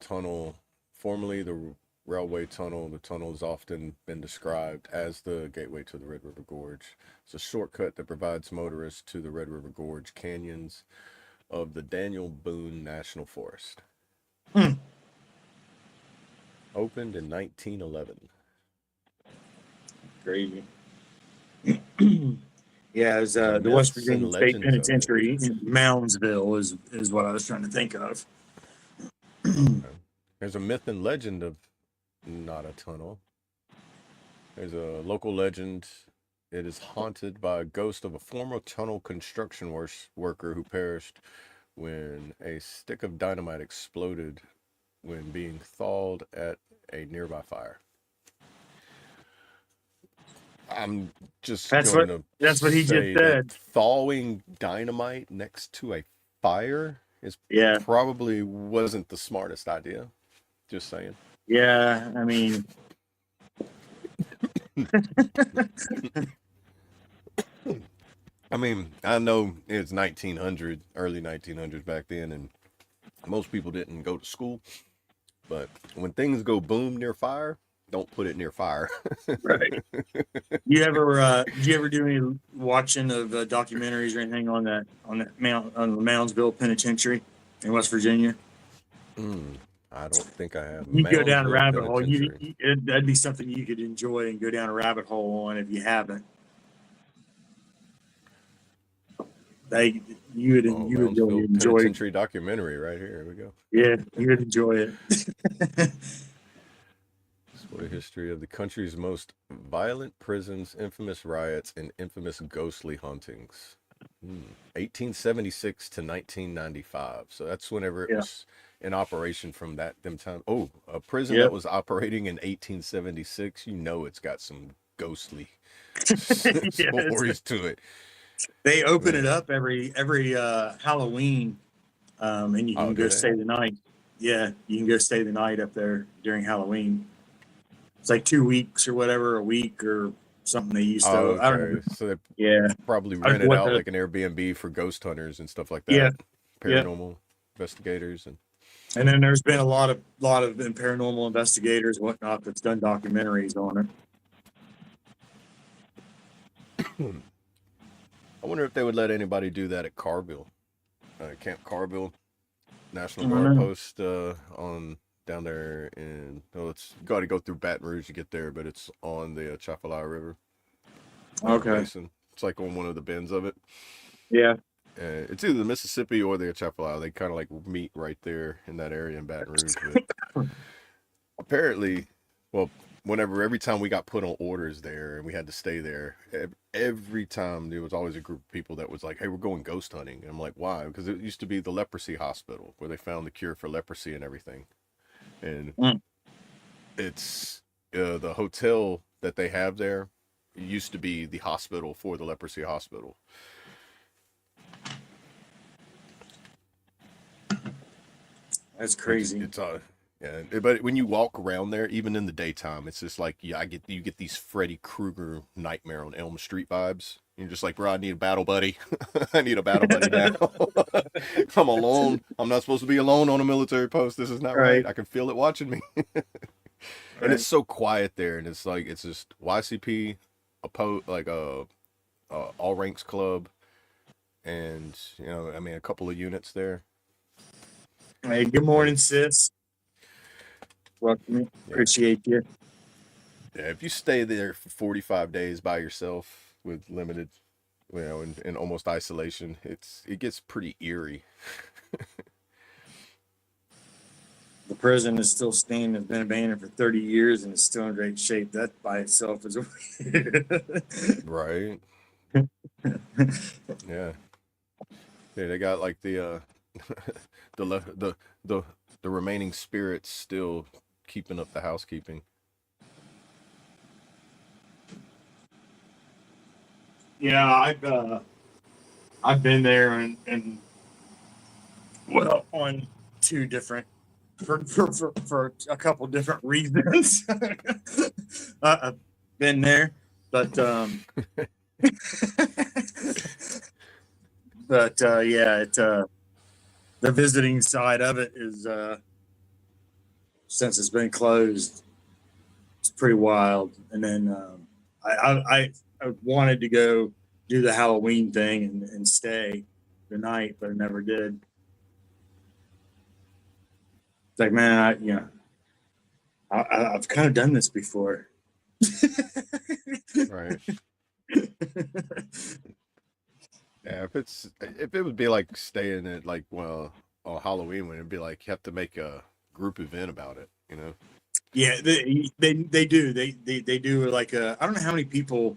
tunnel, formerly the railway tunnel. The tunnel has often been described as the gateway to the Red River Gorge. It's a shortcut that provides motorists to the Red River Gorge canyons of the Daniel Boone National Forest. Opened in 1911. Crazy. Yeah, it was, the Myths West and Virginia State legends of it. Penitentiary in Moundsville is what I was trying to think of. There's a myth and legend of Nada Tunnel. There's a local legend. It is haunted by a ghost of a former tunnel construction worker who perished when a stick of dynamite exploded when being thawed at a nearby fire. I'm just That's going what to that's what he just say that said. thawing dynamite next to a fire is Yeah, probably wasn't the smartest idea. Just saying. yeah. I mean, I know it's 1900, early 1900s back then, and most people didn't go to school. But when things go boom near fire, don't put it near fire. right. Did you ever do any watching of documentaries or anything on the Moundsville Penitentiary in West Virginia? I don't think I have. You go down a Moundsville rabbit hole. Penitentiary. That'd be something you could enjoy and go down a rabbit hole on if you haven't. You would really Moundsville enjoy. Penitentiary documentary right here. Here we go. Yeah, you would enjoy it. What a history of the country's most violent prisons, infamous riots, and infamous ghostly hauntings. 1876 to 1995. So that's whenever it was in operation from them time. Oh, a prison that was operating in 1876. It's got some ghostly stories to it. They open it up every Halloween, and you can go stay the night. Yeah, you can go stay the night up there during Halloween. It's like 2 weeks or whatever, a week or something they used to. Okay. I don't know. So they probably rent it out like an Airbnb for ghost hunters and stuff like that. Yeah. Paranormal investigators and then there's been a lot of paranormal investigators and whatnot that's done documentaries on it. I wonder if they would let anybody do that at Carville, Camp Carville National Guard post on down there in. It's got to go through Baton Rouge to get there, but it's on the Chafalaya River. Okay. Basin. It's like on one of the bends of it. Yeah. It's either the Mississippi or the Atchafalaya. They kind of like meet right there in that area in Baton Rouge. But apparently, well, every time we got put on orders there and we had to stay there, every time there was always a group of people that was like, "Hey, we're going ghost hunting." And I'm like, "Why?" Because it used to be the leprosy hospital where they found the cure for leprosy and everything. And it's the hotel that they have there used to be the hospital for the leprosy hospital. That's crazy. It's yeah, but when you walk around there, even in the daytime, it's just like you get these Freddy Krueger Nightmare on Elm Street vibes. You're just like, bro, I need a battle buddy. I need a battle buddy now. I'm alone. I'm not supposed to be alone on a military post. This is not right. I can feel it watching me. And it's so quiet there, and it's like it's just YCP, all ranks club, and I mean a couple of units there. Hey, good morning, sis. Welcome. Appreciate you. Yeah, if you stay there for 45 days by yourself with limited, in almost isolation, it gets pretty eerie. The prison is still standing. It's been abandoned for 30 years and it's still in great shape. That by itself is right. Yeah. Yeah, they got like the the remaining spirits still keeping up the housekeeping. Yeah, I've been there and well on two different for a couple different reasons. I've been there, but but yeah, the visiting side of it is since it's been closed, it's pretty wild. And then I wanted to go do the Halloween thing and stay the night, but I never did. It's like, man, I've kind of done this before. Right. Yeah, if it would be like staying at like on Halloween, when it'd be like you have to make a group event about it, Yeah, they do. They do like I don't know how many people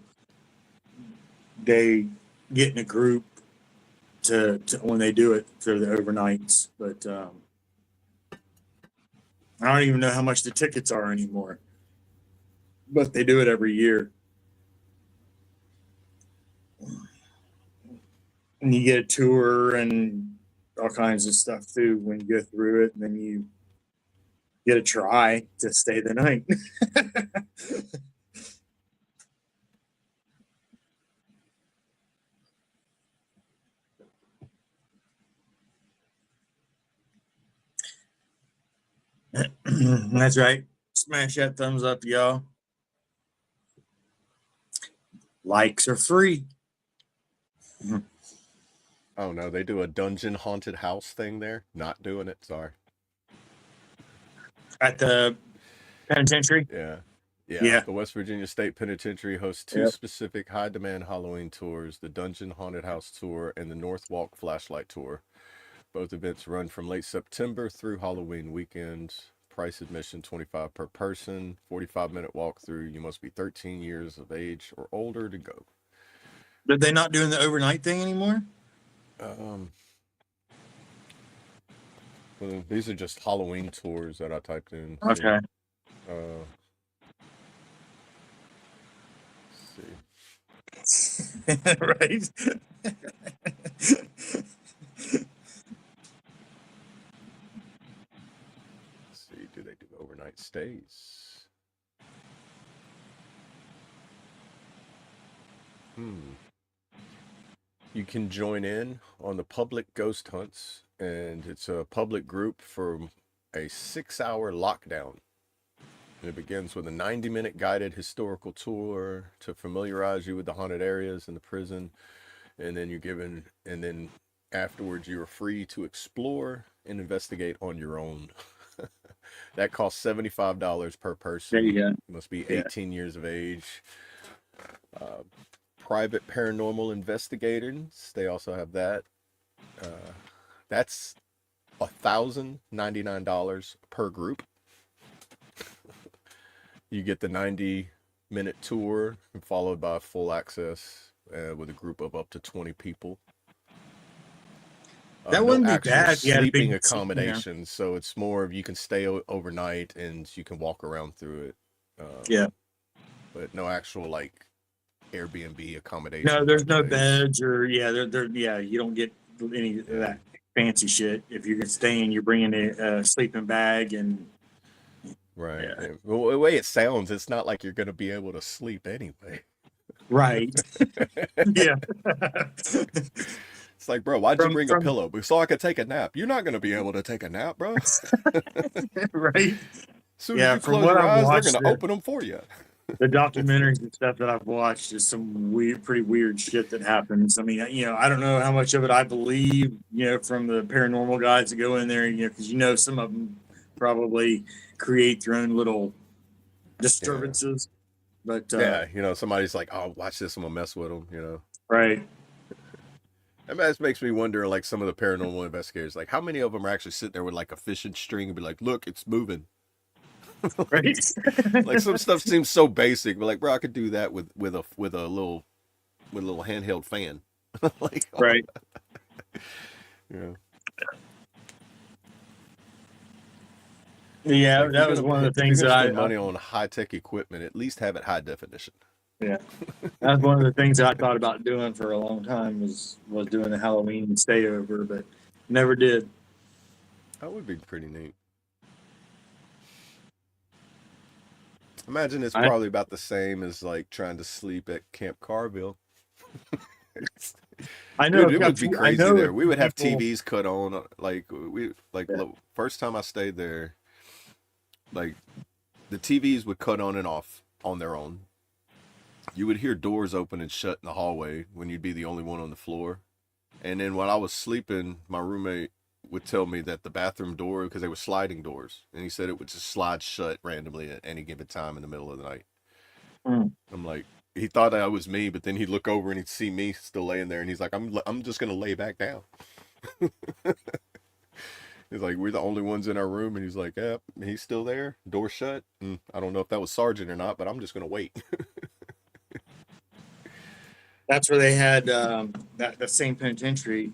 they get in a group to when they do it for the overnights, but I don't even know how much the tickets are anymore. But they do it every year. And you get a tour and all kinds of stuff too when you go through it, and then you get a try to stay the night. That's right. Smash that thumbs up, y'all. Likes are free. Oh no, they do a dungeon haunted house thing there. Not doing it. Sorry. At the penitentiary? Yeah. The West Virginia State Penitentiary hosts two specific high demand Halloween tours, the Dungeon Haunted House Tour and the North Walk Flashlight Tour. Both events run from late September through Halloween weekend. Price admission $25 per person, 45-minute walkthrough. You must be 13 years of age or older to go. Are they not doing the overnight thing anymore? Well, these are just Halloween tours that I typed in. Okay. Let's see. Right. Do they do overnight stays? You can join in on the public ghost hunts, and it's a public group for a 6-hour lockdown. And it begins with a 90-minute guided historical tour to familiarize you with the haunted areas in the prison, and then afterwards you are free to explore and investigate on your own. That costs $75 per person. There you go. You must be 18 years of age. private paranormal investigators. They also have that. That's $1,099 per group. You get the 90-minute tour followed by full access with a group of up to 20 people. That No wouldn't be actual bad if you had a sleeping big, accommodations, so it's more of you can stay overnight and you can walk around through it. Yeah. But no actual like Airbnb accommodation. No, there's type no place. beds or you don't get any of that fancy shit. If you're staying, you're bringing a sleeping bag and Right. Yeah. Well, the way it sounds, it's not like you're going to be able to sleep anyway. right. Yeah. It's like, bro, why'd you bring a From pillow? So I could take a nap. You're not going to be able to take a nap, bro. right. As soon Yeah, as you from close what your I've eyes, they're watched, going to open them for you. the documentaries and stuff that I've watched is some pretty weird shit that happens. I mean, I don't know how much of it I believe, from the paranormal guys that go in there, because some of them probably create their own little disturbances. But Yeah, somebody's like, oh, watch this, I'm going to mess with them, right. That just makes me wonder, like, some of the paranormal investigators, like, how many of them are actually sitting there with, like, a fishing string and be like, look, it's moving. Right. Like, some stuff seems so basic, but, like, bro, I could do that with a little handheld fan. Like, Right. Yeah. Yeah, Like, that was one of the things that spend money on high-tech equipment, at least have it high definition. Yeah, that's one of the things that I thought about doing for a long time was doing the Halloween stay over, but never did. That would be pretty neat. Imagine it's probably about the same as like trying to sleep at Camp Carville. I know. Dude, it would be crazy there. We would have people... TVs cut on. First time I stayed there, like the TVs would cut on and off on their own. You would hear doors open and shut in the hallway when you'd be the only one on the floor. And then while I was sleeping, my roommate would tell me that the bathroom door, because they were sliding doors, and he said it would just slide shut randomly at any given time in the middle of the night. I'm like, he thought that was me, but then he'd look over and he'd see me still laying there, and he's like, I'm just gonna lay back down. He's like, we're the only ones in our room, and he's like, yeah, he's still there, door shut. I don't know if that was Sergeant or not, but I'm just gonna wait. That's where they had that same penitentiary,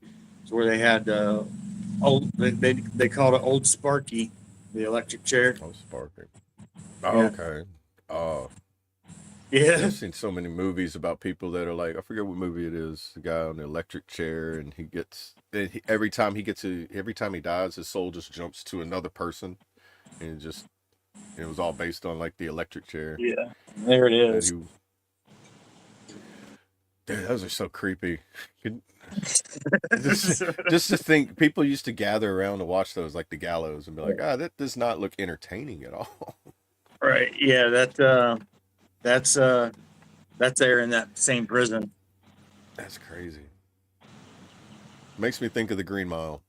where they had they called it Old Sparky, the electric chair. Oh, Sparky. Oh, yeah. Okay. Oh. Yeah. I've seen so many movies about people that are like, I forget what movie it is. The guy on the electric chair, and every time he dies, his soul just jumps to another person, and it was all based on like the electric chair. Yeah, there it is. Dude, those are so creepy. Just to think, people used to gather around to watch those, like the gallows, and be like, that does not look entertaining at all. Right. Yeah, that's there in that same prison. That's crazy. Makes me think of the Green Mile.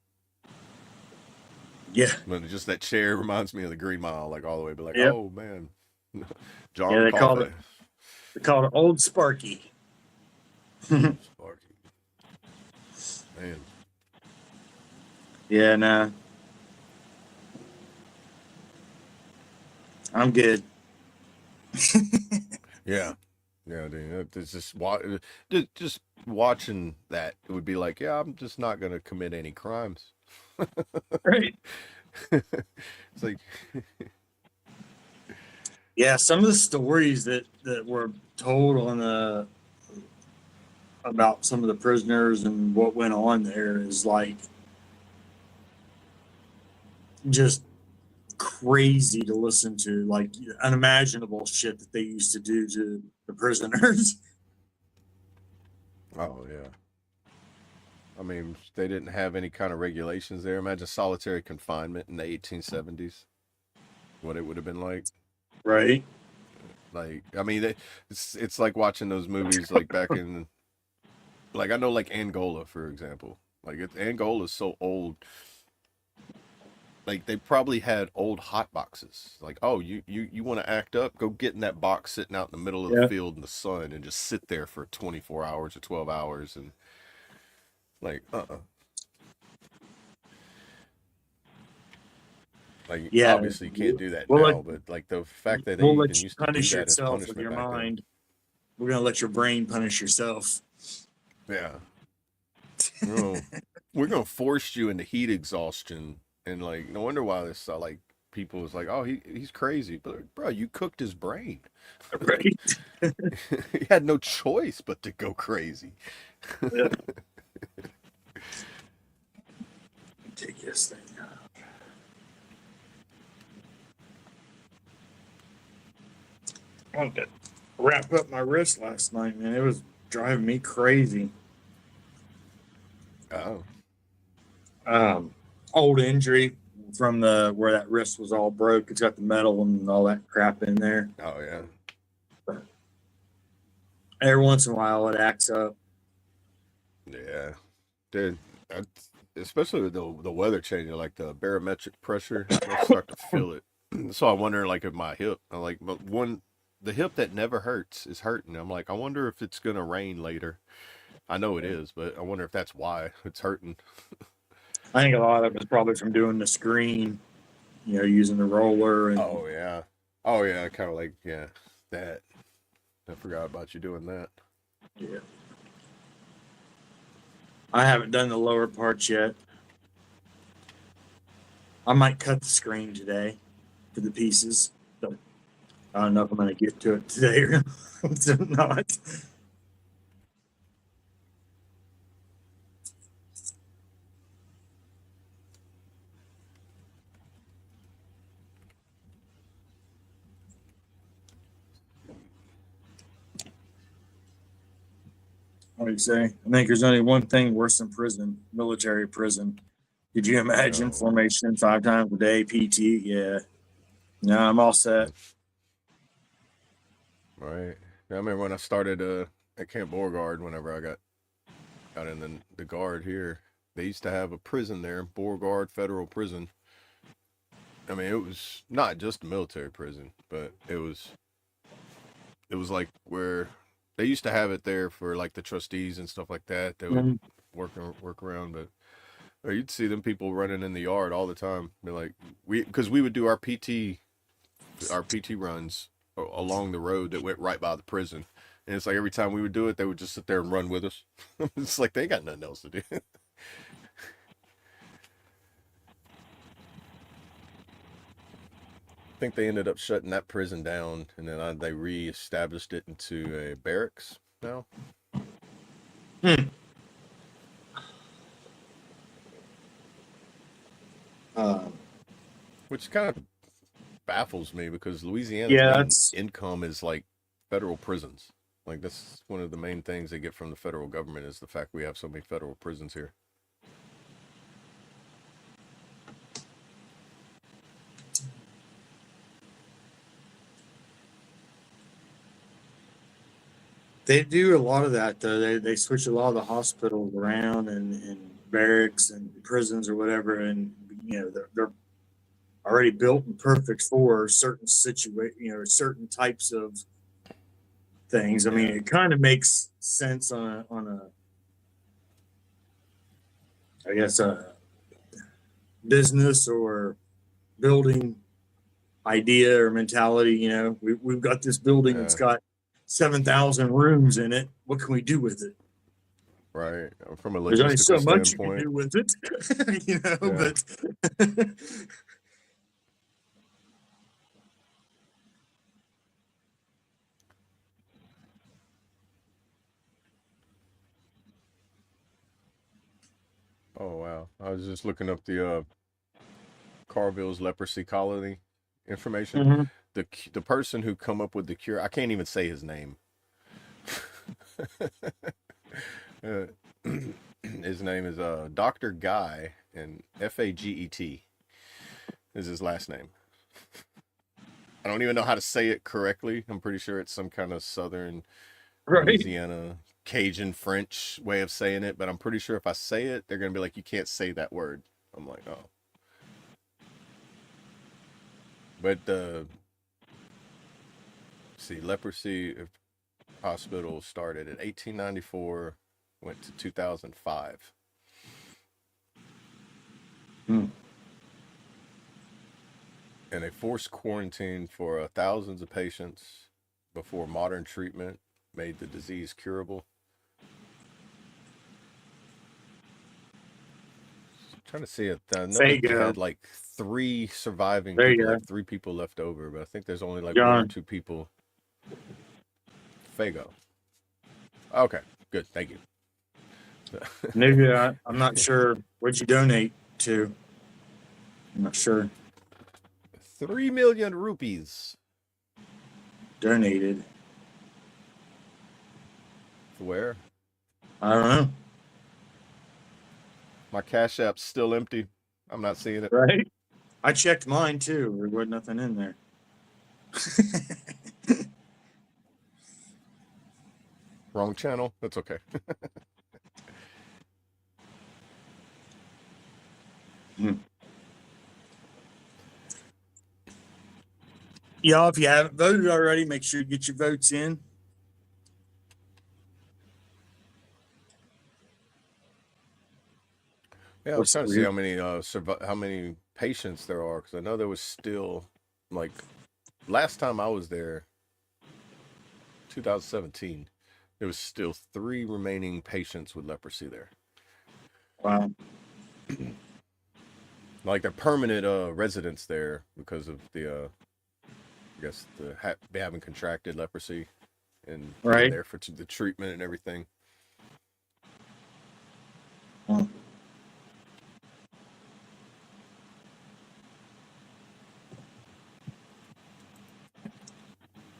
Yeah. But just that chair reminds me of the Green Mile, like all the way. Be like, oh man, John. Yeah, they called it Old Sparky. Sparky. Man. Yeah, nah. I'm good. Yeah, dude. It's just watching that, it would be like, yeah, I'm just not gonna commit any crimes. Right. It's like, yeah, some of the stories that were told about some of the prisoners and what went on there is like just crazy to listen to, like unimaginable shit that they used to do to the prisoners. Oh yeah. I mean, they didn't have any kind of regulations there. Imagine solitary confinement in the 1870s. What it would have been like. Right. Like, I mean, it's like watching those movies like back in, like, I know, like Angola, for example. Like, Angola is so old. like they probably had old hot boxes. Like, oh, you want to act up? Go get in that box sitting out in the middle of the Yeah. field in the sun and just sit there for 24 hours or 12 hours and like, Like, Yeah. obviously you can't do that We'll let, now, but like the fact that they we'll even let you used to do punish that as yourself with punishment your back then. mind. We're going to let your brain punish yourself. Yeah. We're gonna force you into heat exhaustion, and like no wonder why this like people was like, oh, he's crazy, but bro, you cooked his brain. Right. He had no choice but to go crazy. Yeah. Take this thing out. I wanted to wrap up my wrist last night, man. It was driving me crazy. Oh. Old injury from the where that wrist was all broke. It's got the metal and all that crap in there. Oh yeah. Every once in a while, it acts up. Yeah, dude. Especially with the weather changing, like the barometric pressure, I start to feel it. So I wonder, like, if my hip, I'm like, but the hip that never hurts is hurting. I'm like, I wonder if it's gonna rain later. I know it is, but I wonder if that's why it's hurting. I think a lot of it's probably from doing the screen, using the roller. And Oh yeah, oh yeah, kind of like that. I forgot about you doing that. yeah, I haven't done the lower parts yet. I might cut the screen today for the pieces. But I don't know if I'm going to get to it today or not. What do you say? I think there's only one thing worse than prison, military prison. Could you imagine No. formation 5 times a day, PT? Yeah. No, I'm all set. Right. I remember when I started at Camp Beauregard, whenever I got in the guard here, they used to have a prison there, Beauregard Federal Prison. I mean, it was not just a military prison, but it was like where they used to have it there for like the trustees and stuff like that. They would work around, but or you'd see them people running in the yard all the time. They're like, because we would do our PT runs along the road that went right by the prison, and it's like every time we would do it, they would just sit there and run with us. It's like they got nothing else to do. I think they ended up shutting that prison down, and then they re-established it into a barracks now. Which kind of baffles me because Louisiana's main income is like federal prisons. Like that's one of the main things they get from the federal government is the fact we have so many federal prisons here. They do a lot of that though. They switch a lot of the hospitals around and barracks and prisons or whatever, and they're already built and perfect for certain certain types of things. I mean, it kind of makes sense on I guess a business or building idea or mentality. We've got this building that's got 7,000 rooms in it. What can we do with it? Right. From a There's only so logistical much you can standpoint. do with it, but Oh wow! I was just looking up the Carville's leprosy colony information. The person who come up with the cure, I can't even say his name. His name is Dr. Guy, and Faget is his last name. I don't even know how to say it correctly. I'm pretty sure it's some kind of southern Louisiana Cajun French way of saying it, but I'm pretty sure if I say it, they're gonna be like, you can't say that word. I'm like, oh. But see, leprosy hospital started in 1894, went to 2005. Hmm. And they forced quarantine for thousands of patients before modern treatment made the disease curable. Trying to see it. I know that they Fago. had like 3 surviving There you people, go. like 3 people left over, but I think there's only like 1 or John. 2 people. Fago. Okay, good. Thank you. Maybe I'm not sure what you donate to. I'm not sure. 3 million rupees. Donated. Where? I don't know. My Cash App's still empty. I'm not seeing it. Right? I checked mine too. There wasn't nothing in there. Wrong channel. That's okay. Y'all, if you haven't voted already, make sure you get your votes in. Yeah, I was trying to see how many how many patients there are, because I know there was still, like, last time I was there, 2017, there was still 3 remaining patients with leprosy there. Wow. Like, they're permanent residents there because of the I guess they haven't contracted leprosy and Right. been there for the treatment and everything. Hmm.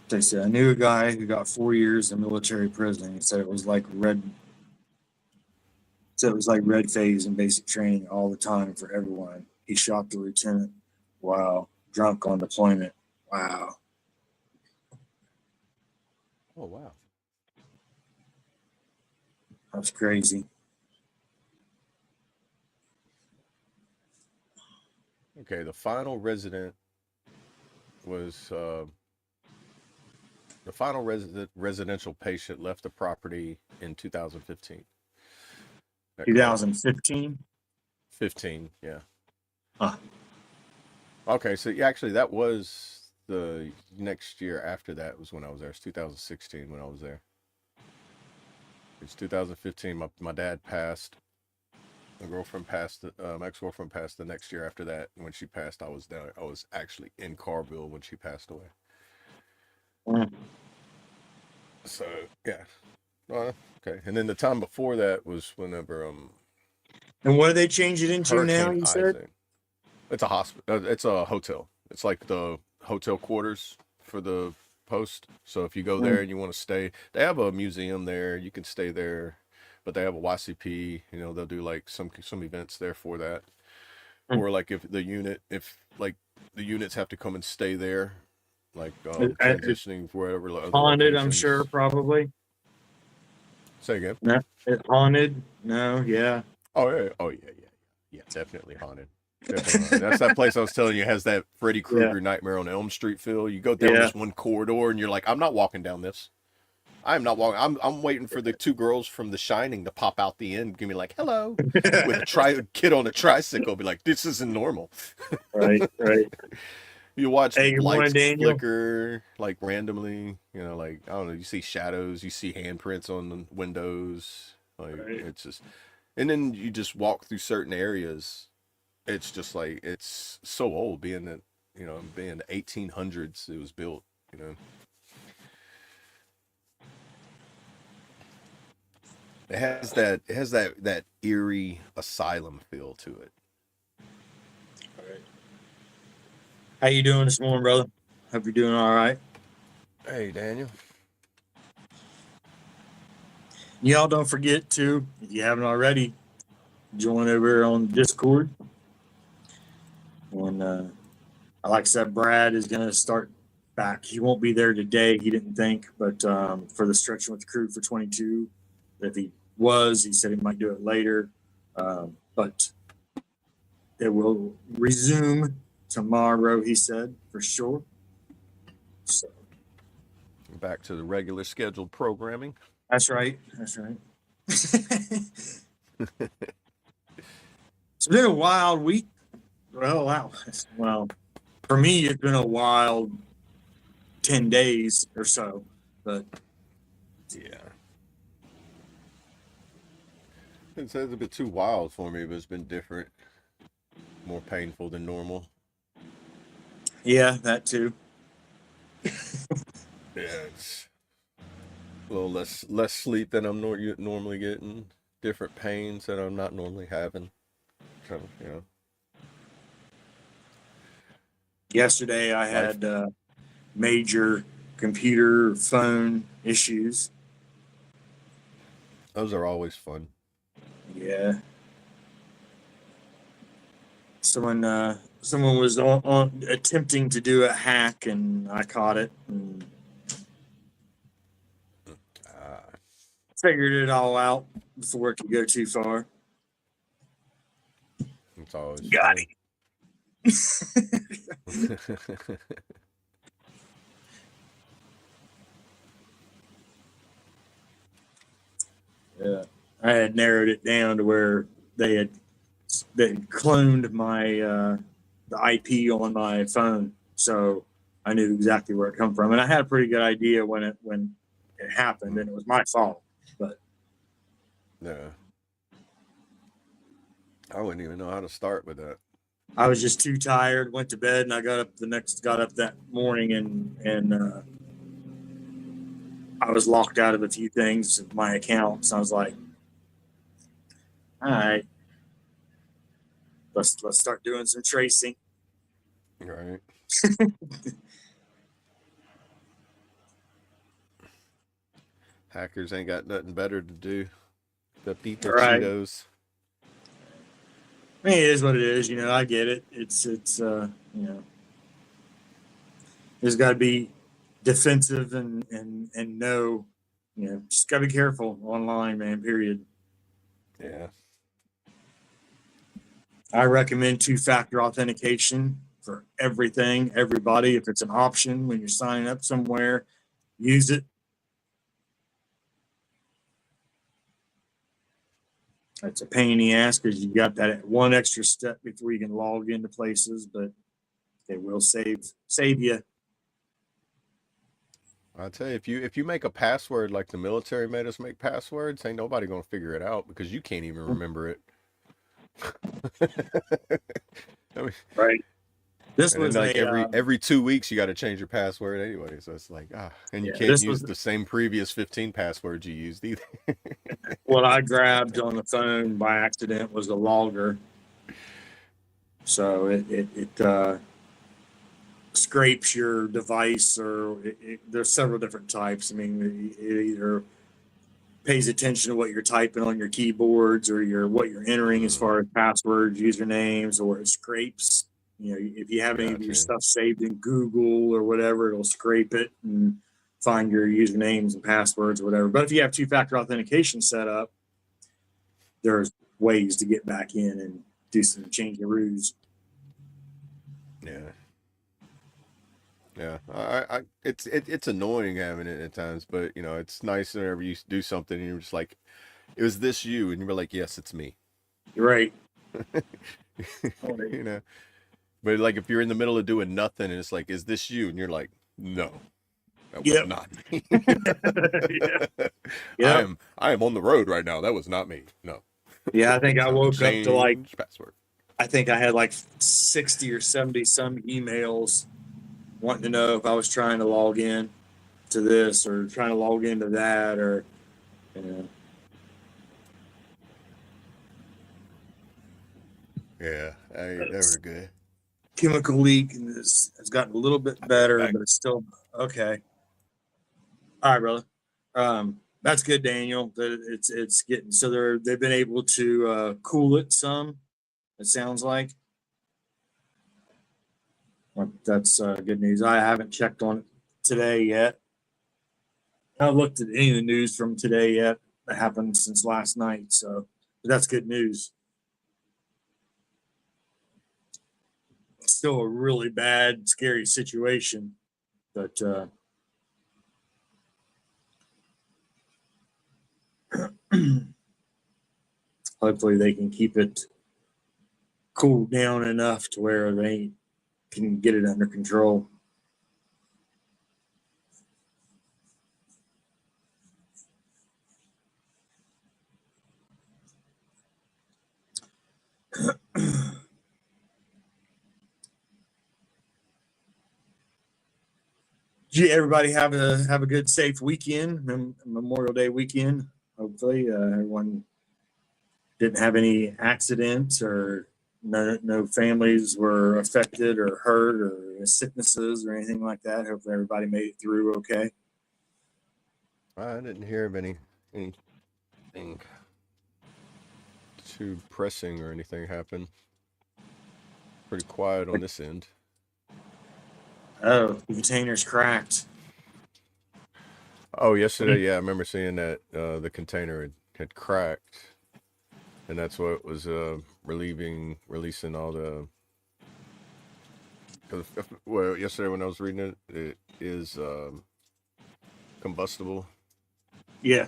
They said I knew a guy who got 4 years in military prison. He said it was like red. Said it was like red phase and basic training all the time for everyone. He shot the lieutenant. Wow. Drunk on deployment. Wow. Oh, wow. That's crazy. Okay, the final resident was the final residential patient left the property in 2015. 2015. 15, yeah. Huh. Okay, so yeah, actually that was the next year after that was when I was there. It's 2016 when I was there. It's 2015. My dad passed. My girlfriend passed. My ex-girlfriend passed the next year after that. And when she passed, I was there. I was actually in Carville when she passed away. Mm. So yeah. Okay. And then the time before that was whenever And what do they change it into now? Hurricane You said Isaac. It's a hospital. It's a hotel. It's like the hotel quarters for the post. So if you go there and you want to stay, they have a museum there. You can stay there, but they have a YCP. You know, they'll do like some events there for that. Or like if the units have to come and stay there, like transitioning wherever. Like, haunted. I'm sure probably. Say again. No, it haunted. No, yeah. Oh yeah. Definitely haunted. That's that place I was telling you has that Freddy Krueger Nightmare on Elm Street feel. You go down this one corridor and you're like, I'm not walking down this. I'm not walking. I'm waiting for the 2 girls from The Shining to pop out the end, give me like hello with a kid on a tricycle. Be like, this isn't normal. Right. You watch Hey, good morning, lights Daniel. flicker like randomly. You know, like I don't know. You see shadows. You see handprints on the windows. Like it's just, and then you just walk through certain areas. It's just like it's so old, being that being the 1800s it was built. You know, it has that eerie asylum feel to it. How you doing this morning, brother? Hope you're doing all right. Hey, Daniel. Y'all don't forget to, if you haven't already, join over on Discord. And like I said, Brad is going to start back. He won't be there today, he didn't think, but for the Stretching with the Crew for 22, if he was, he said he might do it later. But it will resume tomorrow, he said, for sure. So Back to the regular scheduled programming. that's right. That's right. It's been a wild week. Well, wow. Well, for me, it's been a wild 10 days or so, but yeah. It's a bit too wild for me, but it's been different. More painful than normal. yeah, that too. Yeah, it's a little less sleep than I'm normally getting. Different pains that I'm not normally having. So, you know. Yesterday, I had major computer phone issues. Those are always fun. Yeah. Someone was on attempting to do a hack, and I caught it and figured it all out before it could go too far. It's always Got fun. it. Yeah, I had narrowed it down to where they cloned my the IP on my phone, so I knew exactly where it come from, and I had a pretty good idea when it happened, and it was my fault. But yeah, I wouldn't even know how to start with that. I was just too tired. Went to bed, and I got up that morning, and I was locked out of a few things of my accounts. I was like, all right, let's start doing some tracing. Right. Hackers ain't got nothing better to do except eat their Right. Cheetos. I mean, it is what it is. You know, I get it. It's you know, there's got to be defensive and know, you know, just got to be careful online, man. Period. Yeah. I recommend two-factor authentication for everything, everybody. If it's an option when you're signing up somewhere, use it. It's a pain in the ass because you got that one extra step before you can log into places, but it will save you. I'll tell you, if you make a password like the military made us make passwords, ain't nobody gonna figure it out because you can't even remember it. I mean, right. This and was then, like a, every 2 weeks you got to change your password anyway, so it's like and you yeah, can't use the same previous 15 passwords you used either. what I grabbed on the phone by accident was a logger. So it scrapes your device, or there's several different types. I mean, it either pays attention to what you're typing on your keyboards or what you're entering as far as passwords, usernames, or it scrapes. You know, if you have any of your stuff saved in Google or whatever, it'll scrape it and find your usernames and passwords or whatever. But if you have two-factor authentication set up, there's ways to get back in and do some change-a-roos. Yeah. Yeah, it's annoying having it at times, but you know it's nice whenever you do something and you're just like, "It was this you?" and you're like, "Yes, it's me." You're right. You know, but like if you're in the middle of doing nothing and it's like, "Is this you?" and you're like, "No, that was not me." Yeah. I am on the road right now. That was not me. No. Yeah, I think I woke up to like password. I think I had like 60 or 70 some emails wanting to know if I was trying to log in to this or trying to log into that, or you know. Yeah, they were good. Chemical leak has gotten a little bit better, but it's still okay. All right, brother. That's good, Daniel. That it's getting so they've been able to cool it some. It sounds like. Well, that's good news. I haven't checked on it today yet. I haven't looked at any of the news from today yet. That happened since last night, so but that's good news. still a really bad, scary situation. But hopefully they can keep it cooled down enough to where they can get it under control. Did everybody have a good, safe weekend, Memorial Day weekend? Hopefully, everyone didn't have any accidents, or no families were affected or hurt, or sicknesses or anything like that. Hopefully, everybody made it through okay. I didn't hear of anything too pressing or anything happen. Pretty quiet on this end. Oh, the container's cracked. Oh, yesterday, yeah, I remember seeing that the container had cracked, and that's what was releasing all the. Well, yesterday when I was reading it, it is combustible. Yeah.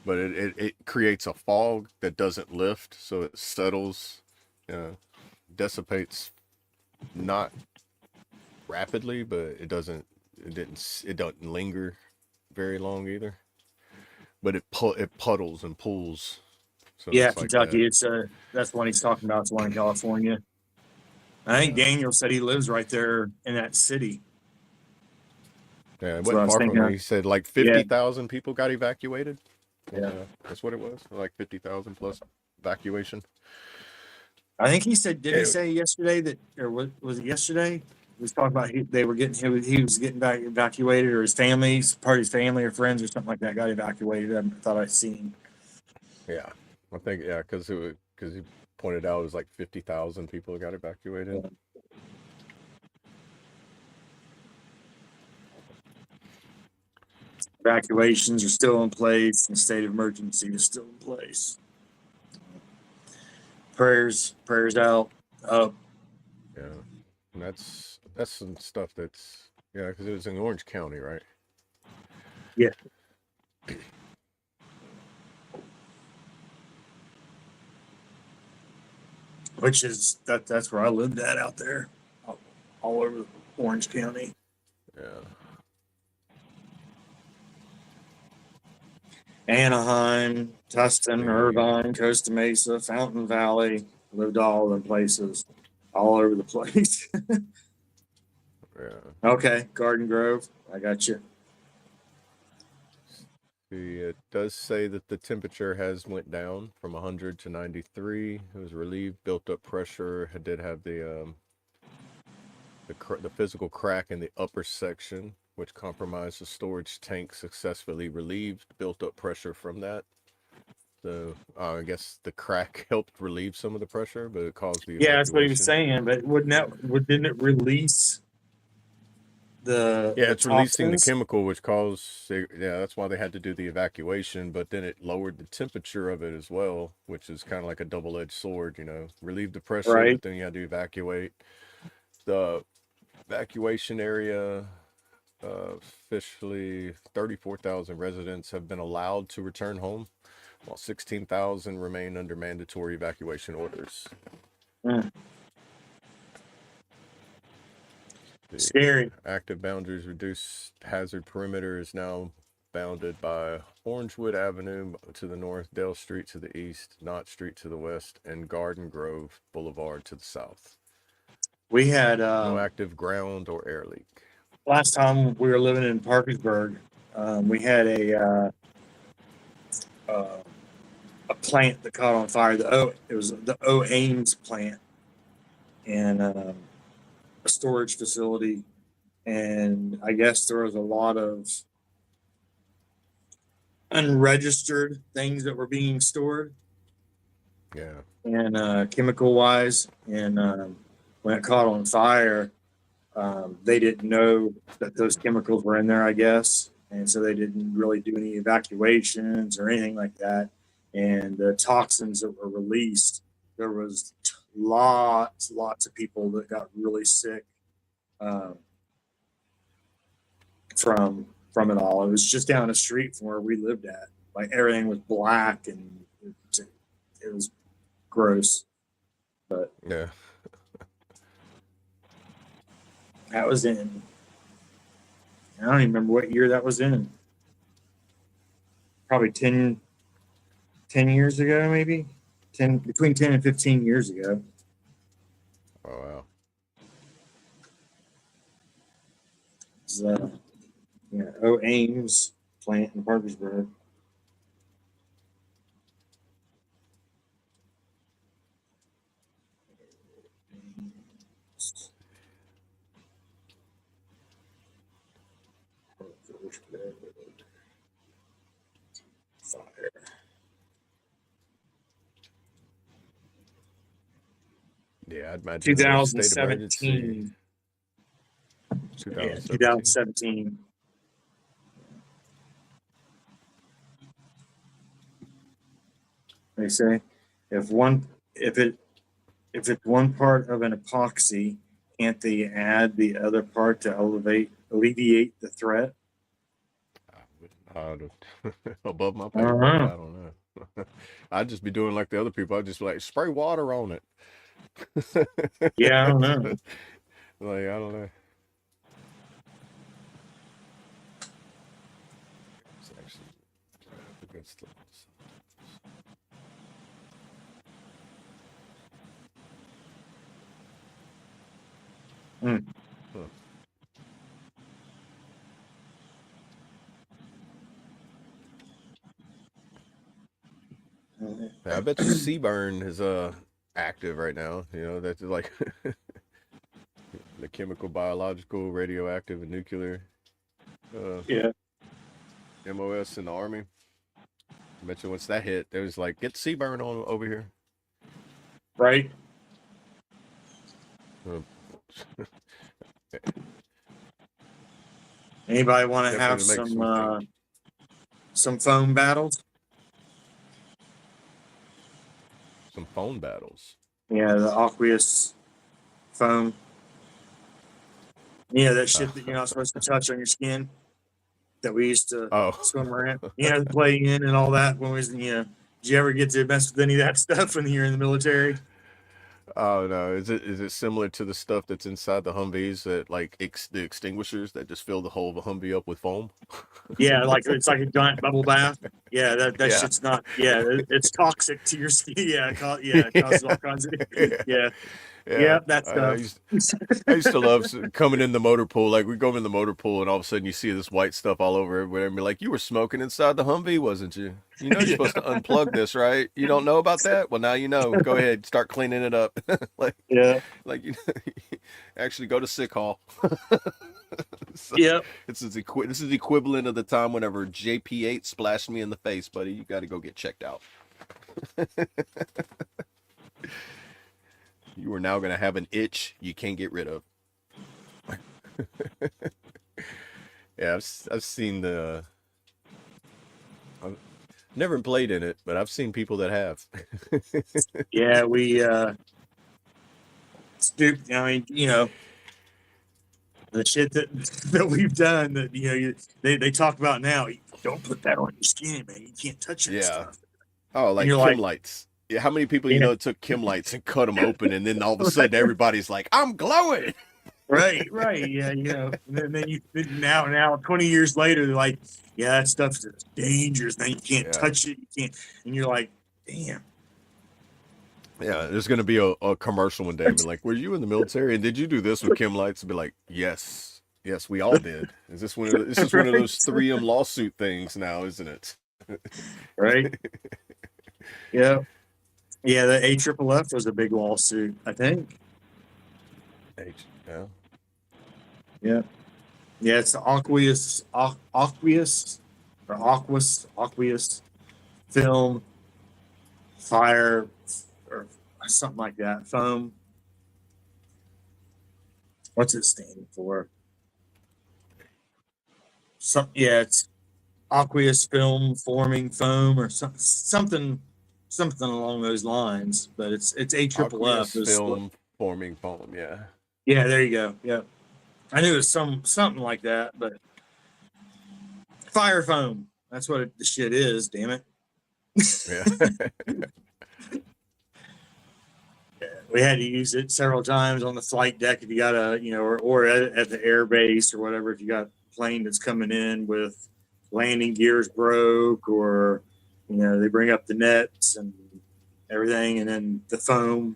But it creates a fog that doesn't lift, so it settles, dissipates, not rapidly, but it doesn't linger very long either. But it puddles and pools. So yeah, it's Kentucky. Like it's that's the one he's talking about. It's the one in California. I think Daniel said he lives right there in that city. Yeah, it wasn't far from me. He said like 50,000 people got evacuated. Yeah, that's what it was. Like 50,000 plus evacuation. I think he said. Did he say yesterday that, or was it yesterday? He was talking about he was getting back evacuated, or his family's part of his family or friends or something like that got evacuated. I thought I'd seen. Yeah, I think because he pointed out it was like 50,000 people got evacuated. Yeah. Evacuations are still in place, and state of emergency is still in place. Prayers out up. Yeah, and that's some stuff that's because it was in Orange County, right? Yeah. Which is that's where I lived at out there, all over Orange County. Yeah. Anaheim, Tustin, Irvine, Costa Mesa, Fountain Valley, lived all in places, all over the place. Yeah. Okay, Garden Grove, I got you. See, it does say that the temperature has went down from 100 to 93. It was relieved, built up pressure. It did have the physical crack in the upper section, which compromised the storage tank, successfully relieved, built up pressure from that. So I guess the crack helped relieve some of the pressure, but it caused the evacuation. That's what he was saying. But didn't it release it's releasing the chemical, which caused that's why they had to do the evacuation. But then it lowered the temperature of it as well, which is kind of like a double-edged sword. Relieve the pressure, right, but then you had to evacuate. The evacuation area, officially 34,000 residents have been allowed to return home, while 16,000 remain under mandatory evacuation orders. Scary. Active boundaries reduced hazard perimeter is now bounded by Orangewood Avenue to the north, Dale Street to the east, Knott Street to the west, and Garden Grove Boulevard to the south. We had no active ground or air leak. Last time we were living in Parkersburg, we had a plant that caught on fire. It was the O. Ames plant, and a storage facility, and I guess there was a lot of unregistered things that were being stored. Yeah. And chemical wise, and when it caught on fire, they didn't know that those chemicals were in there, I guess, and so they didn't really do any evacuations or anything like that. And the toxins that were released, there was lots of people that got really sick from it all. It was just down the street from where we lived at. Like everything was black and it was gross. But yeah, that was in, I don't even remember what year that was in. Probably 10 years ago, maybe between 10 and 15 years ago. oh wow. It's, O. Ames plant in Parkersburg. Fire. Yeah, I'd imagine a state of emergency. 2017. 2017. They say if it's one part of an epoxy, can't they add the other part to alleviate the threat? Above my pay grade, I don't know. I'd just be doing like the other people. I'd just be like, spray water on it. Yeah, I don't know. Like, I don't know. It's actually right up against the Huh. I bet you CBurn is active right now. You know, that's like the chemical, biological, radioactive, and nuclear. Yeah. MOS in the Army. I bet you once that hit, they was like, get CBurn on over here. Right. Anybody want to have some phone battles? Some phone battles. Yeah, the aqueous foam. Yeah, that shit that you're not supposed to touch on your skin that we used to swim around, play in and all that when we was, did you ever get to mess with any of that stuff when you're in the military? Oh no! Is it similar to the stuff that's inside the Humvees that like the extinguishers that just fill the whole of a Humvee up with foam? Yeah, like it's like a giant bubble bath. Yeah, that shit's not. Yeah, it's toxic to your skin. Yeah, it causes all kinds of. Yeah, that's I used to love coming in the motor pool. Like we go in the motor pool, and all of a sudden you see this white stuff all over everywhere, and be like, "You were smoking inside the Humvee, wasn't you? You know you're supposed to unplug this, right? You don't know about that? Well, now you know. Go ahead, start cleaning it up. like actually go to sick hall." So, this is the equivalent of the time whenever JP8 splashed me in the face, buddy. You got to go get checked out. You are now going to have an itch you can't get rid of. Yeah, I've seen I've never played in it, but I've seen people that have. Yeah, we stooped. I mean, the shit that we've done that they talk about now. Don't put that on your skin, man. You can't touch that stuff. Oh, like Kim lights. Yeah, how many people took Kim lights and cut them open, and then all of a sudden everybody's like, "I'm glowing." Right. Yeah, And then now 20 years later, they're like, "Yeah, that stuff's dangerous. Now you can't touch it. You can't." And you're like, "Damn." Yeah, there's gonna be a commercial one day. And be like, "Were you in the military? And did you do this with Kim lights?" And be like, "Yes, we all did." This is one of those 3M lawsuit things now, isn't it? Right. Yeah. Yeah, the AFFF was a big lawsuit, I think. Yeah, it's the aqueous film fire or something like that. Foam. What's it standing for? It's aqueous film forming foam or something something along those lines. But it's A triple F. Aqueous film forming foam. Yeah. Yeah, there you go. Yeah, I knew it was something like that, but fire foam. That's what the shit is. Damn it. Yeah. We had to use it several times on the flight deck if you got a, or at the air base or whatever. If you got a plane that's coming in with landing gears broke, or they bring up the nets and everything, and then the foam.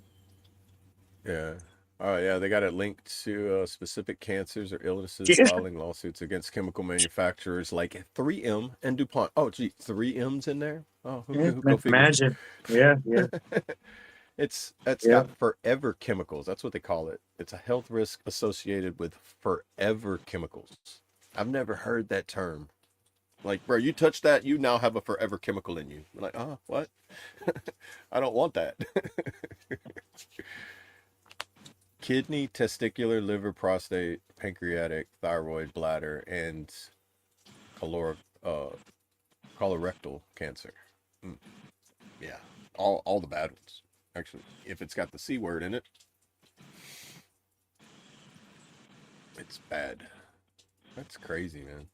Yeah. Oh, yeah. They got it linked to specific cancers or illnesses, Yeah. filing lawsuits against chemical manufacturers like 3M and DuPont. Oh, gee, 3M's in there? Oh, who go figure. Imagine. Yeah. It's Yeah. got forever chemicals. That's what they call it. It's a health risk associated with forever chemicals. I've never heard that term. Like, bro, you touch that, you now have a forever chemical in you. You're like, oh, what? I don't want that. Kidney, testicular, liver, prostate, pancreatic, thyroid, bladder, and colorectal cancer. Yeah, all the bad ones. Actually, if it's got the C word in it, it's bad. That's crazy, man.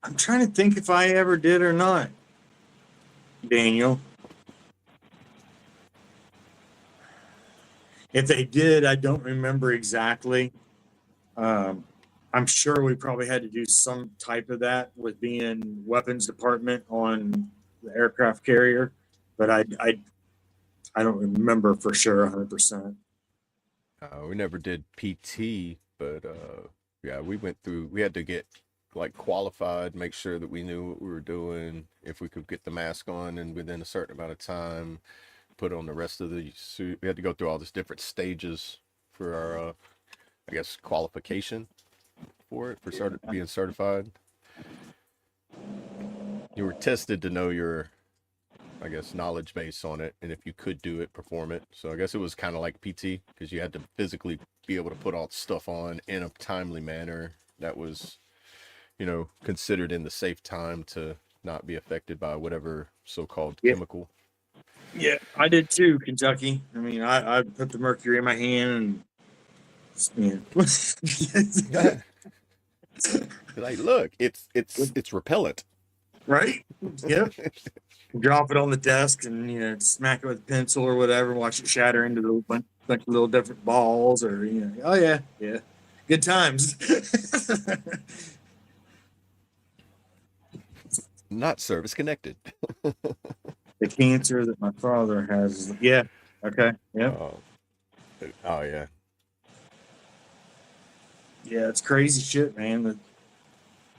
I'm trying to think if I ever did or not, Daniel. If they did, I don't remember exactly. I'm sure we probably had to do some type of that with being weapons department on the aircraft carrier, but I don't remember for sure 100%. We never did PT, but yeah, we had to get like qualified, make sure that we knew what we were doing, if we could get the mask on and within a certain amount of time, put on the rest of the suit. We had to go through all these different stages for our, I guess, qualification for it, for being certified. You were tested to know your, I guess, knowledge base on it, and if you could do it, perform it. So I guess it was kind of like PT, because you had to physically be able to put all the stuff on in a timely manner that was, considered in the safe time to not be affected by whatever so-called chemical. Yeah, I did too, Kentucky. I mean, I put the mercury in my hand and Like, look, it's repellent. Right? Yep. Drop it on the desk and smack it with a pencil or whatever. Watch it shatter into a bunch of little different balls, or oh yeah, good times. Not service connected. The cancer that my father has. Yeah. Okay. Yeah. Oh yeah. Yeah, it's crazy shit, man.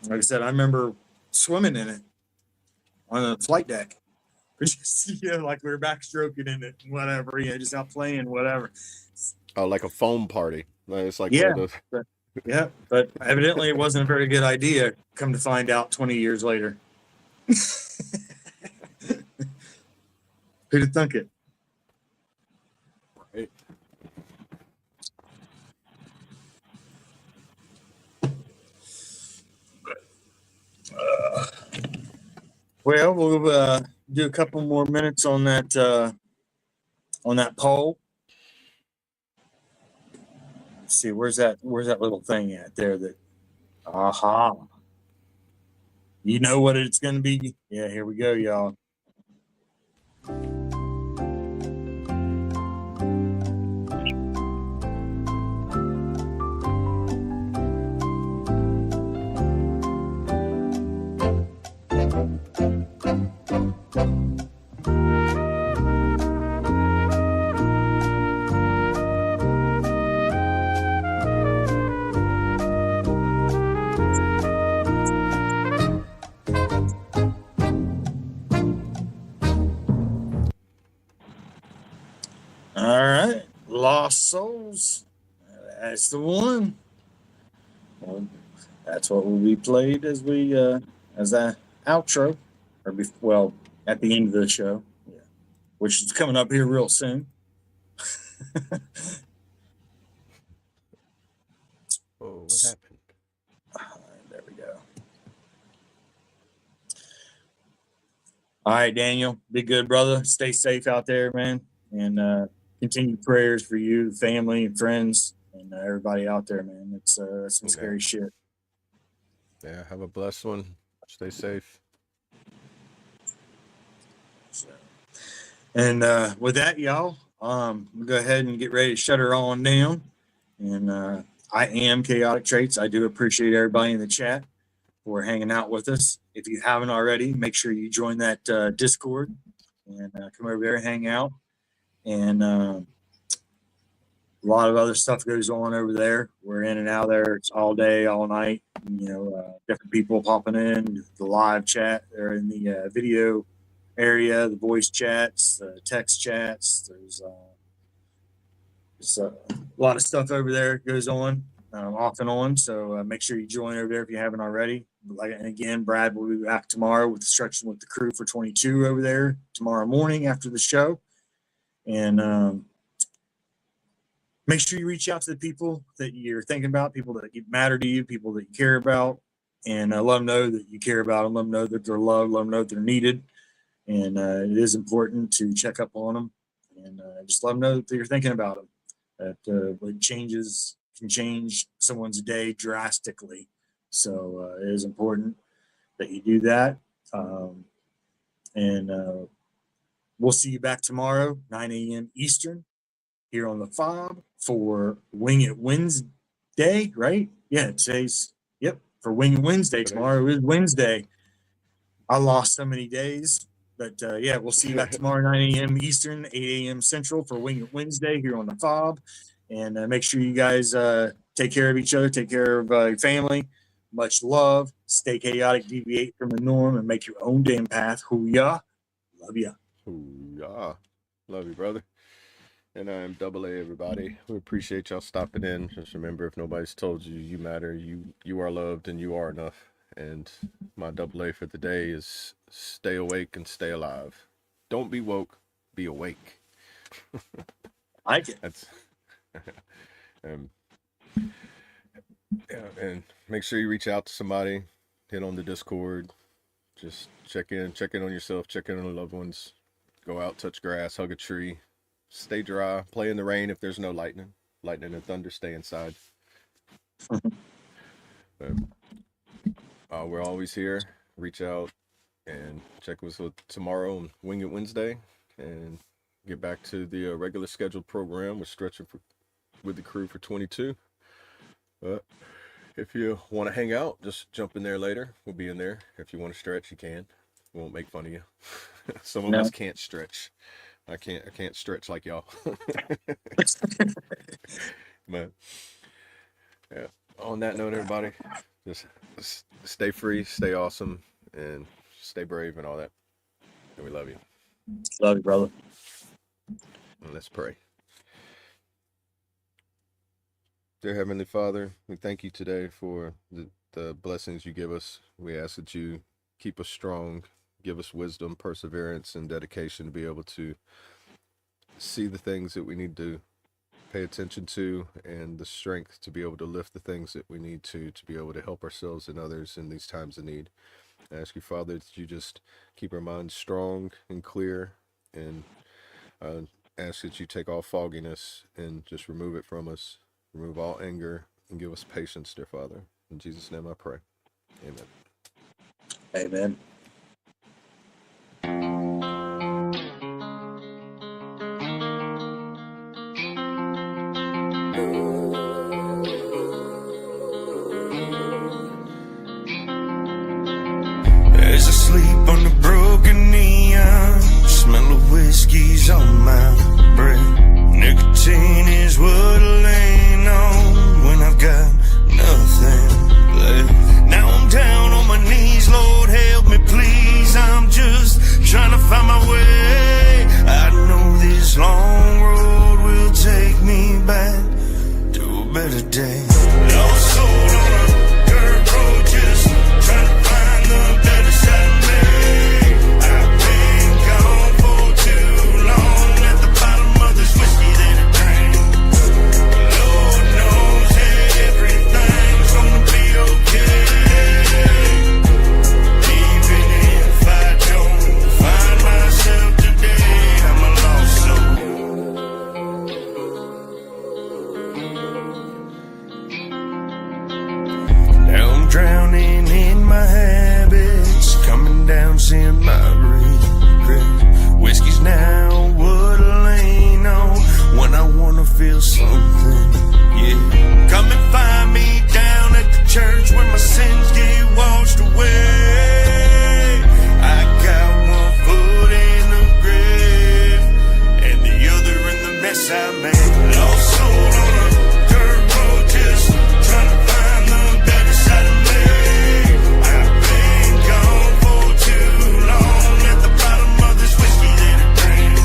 Like I said, I remember swimming in it on the flight deck. Just, like we were backstroking in it, whatever. Just out playing, whatever. Oh, like a foam party. It's like but evidently it wasn't a very good idea. Come to find out, 20 years later. Who'd have thunk it? Right. Well, we'll do a couple more minutes on that poll. Let's see, where's that little thing at there? That aha. You know what it's going to be? Yeah, here we go, y'all. All right, Lost Souls. That's the one. Well, that's what will be played as we as an outro, or at the end of the show, which is coming up here real soon. Oh, what happened? There we go. All right, Daniel, be good, brother. Stay safe out there, man, and continue prayers for you, the family, and friends, and everybody out there, man. It's some scary shit. Yeah, have a blessed one. Stay safe. So, and with that, y'all, we'll go ahead and get ready to shut her on down. And I am Chaotic Traits. I do appreciate everybody in the chat for hanging out with us. If you haven't already, make sure you join that Discord and come over there and hang out. And a lot of other stuff goes on over there. We're in and out there. It's all day, all night. You know, different people popping in, the live chat. They're in the video area, the voice chats, text chats. There's a lot of stuff over there goes on off and on. So make sure you join over there if you haven't already. And again, Brad will be back tomorrow with instruction with the crew for 22 over there tomorrow morning after the show. And make sure you reach out to the people that you're thinking about, people that matter to you, people that you care about, and let them know that you care about them. Let them know that they're loved. Let them know that they're needed. And it is important to check up on them and just let them know that you're thinking about them. That what changes can change someone's day drastically. So it is important that you do that. And we'll see you back tomorrow, 9 a.m. Eastern, here on the F.O.B. for Wing It Wednesday, right? Yeah, for Wing It Wednesday. Tomorrow is Wednesday. I lost so many days. But yeah, we'll see you back tomorrow, 9 a.m. Eastern, 8 a.m. Central for Wing It Wednesday here on the F.O.B. And make sure you guys take care of each other, take care of your family. Much love. Stay chaotic, deviate from the norm, and make your own damn path. Hoo-yah. Love ya. Hoo-yah. Love you, brother. And I'm Double A, everybody. We appreciate y'all stopping in. Just remember, if nobody's told you, you matter. You are loved, and you are enough. And my Double A for the day is stay awake and stay alive. Don't be woke, be awake. I like it. That's yeah, and make sure you reach out to somebody, hit on the Discord, just check in on yourself, check in on your loved ones, go out, touch grass, hug a tree, stay dry, play in the rain if there's no lightning and thunder, stay inside. But, we're always here. Reach out and check us tomorrow on Wing It Wednesday and get back to the regular scheduled program. We're stretching with the crew for 22. But if you want to hang out, just jump in there later. We'll be in there. If you want to stretch, you can. We won't make fun of you. Some of us can't stretch. I can't stretch like y'all. But yeah, on that note, everybody, just stay free, stay awesome, and stay brave and all that. And we love you. Love you, brother. And let's pray. Dear Heavenly Father, we thank you today for the blessings you give us. We ask that you keep us strong, give us wisdom, perseverance, and dedication to be able to see the things that we need to pay attention to, and the strength to be able to lift the things that we need to be able to help ourselves and others in these times of need. I ask you, Father, that you just keep our minds strong and clear, and ask that you take all fogginess and just remove it from us. Remove all anger and give us patience, dear Father. In Jesus' name I pray. Amen. As I sleep on the broken neon, smell of whiskey's on my breath. Nicotine is what I lean on when I've got nothing left. Now I'm down on my knees, Lord help me please. I'm just trying to find my way. I know this long road will take me back to a better day. Lost soul on a dirt road, just trying to find the better side of me. I've been gone for too long at the bottom of this whiskey that I drank. Lord knows everything's gonna be okay, even if I don't find loss in my regret. Whiskey's now what I lean on when I wanna feel something, yeah. Come and find me down at the church where my sins get washed away. I got one foot in the grave and the other in the mess I made. Lost soul on a dirt road, just trying to find the better side of me. I've been gone for too long at the bottom of this whiskey that I drink.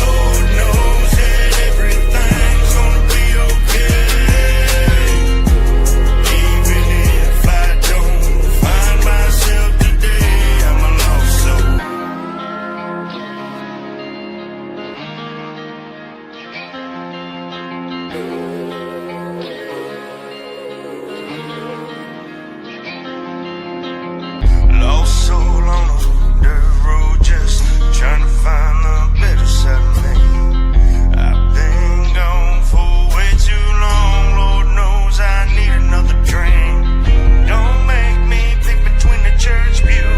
Lord knows that everything's gonna be okay. Even if I don't find myself today, I'm a lost soul. Lost soul on a dirt road, just trying to find the better side of me. I've been gone for way too long. Lord knows I need another drink. Don't make me pick between the church pew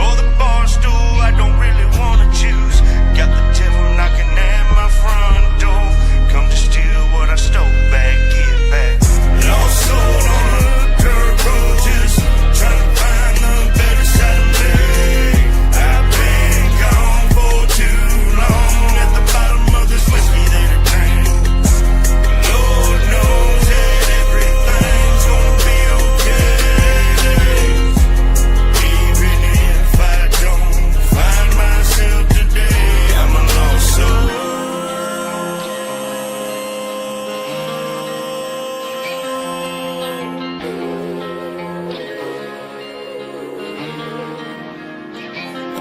or the bar stool. I don't really wanna choose. Got the devil knocking at my front door. Come to steal what I stole back, get back. Lost soul on a dirt road, just trying to find the better side of me. I've been gone for too long at the bottom of this whiskey that I drink. Lord knows that everything's gonna be okay. Even if I don't find myself today, I'm a lost soul.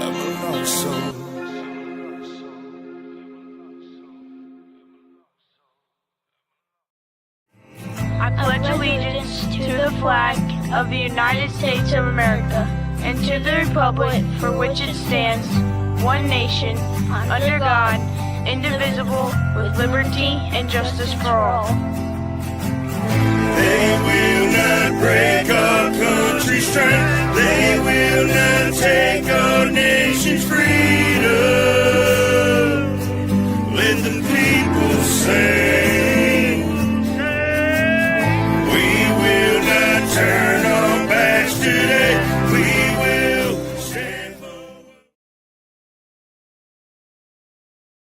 I'm a lost soul. I pledge allegiance to the flag of the United States of America and to the republic for which it stands, one nation, under God, indivisible, with liberty and justice for all. They will not break our country's strength. They will not take our nation's freedom. Let the people say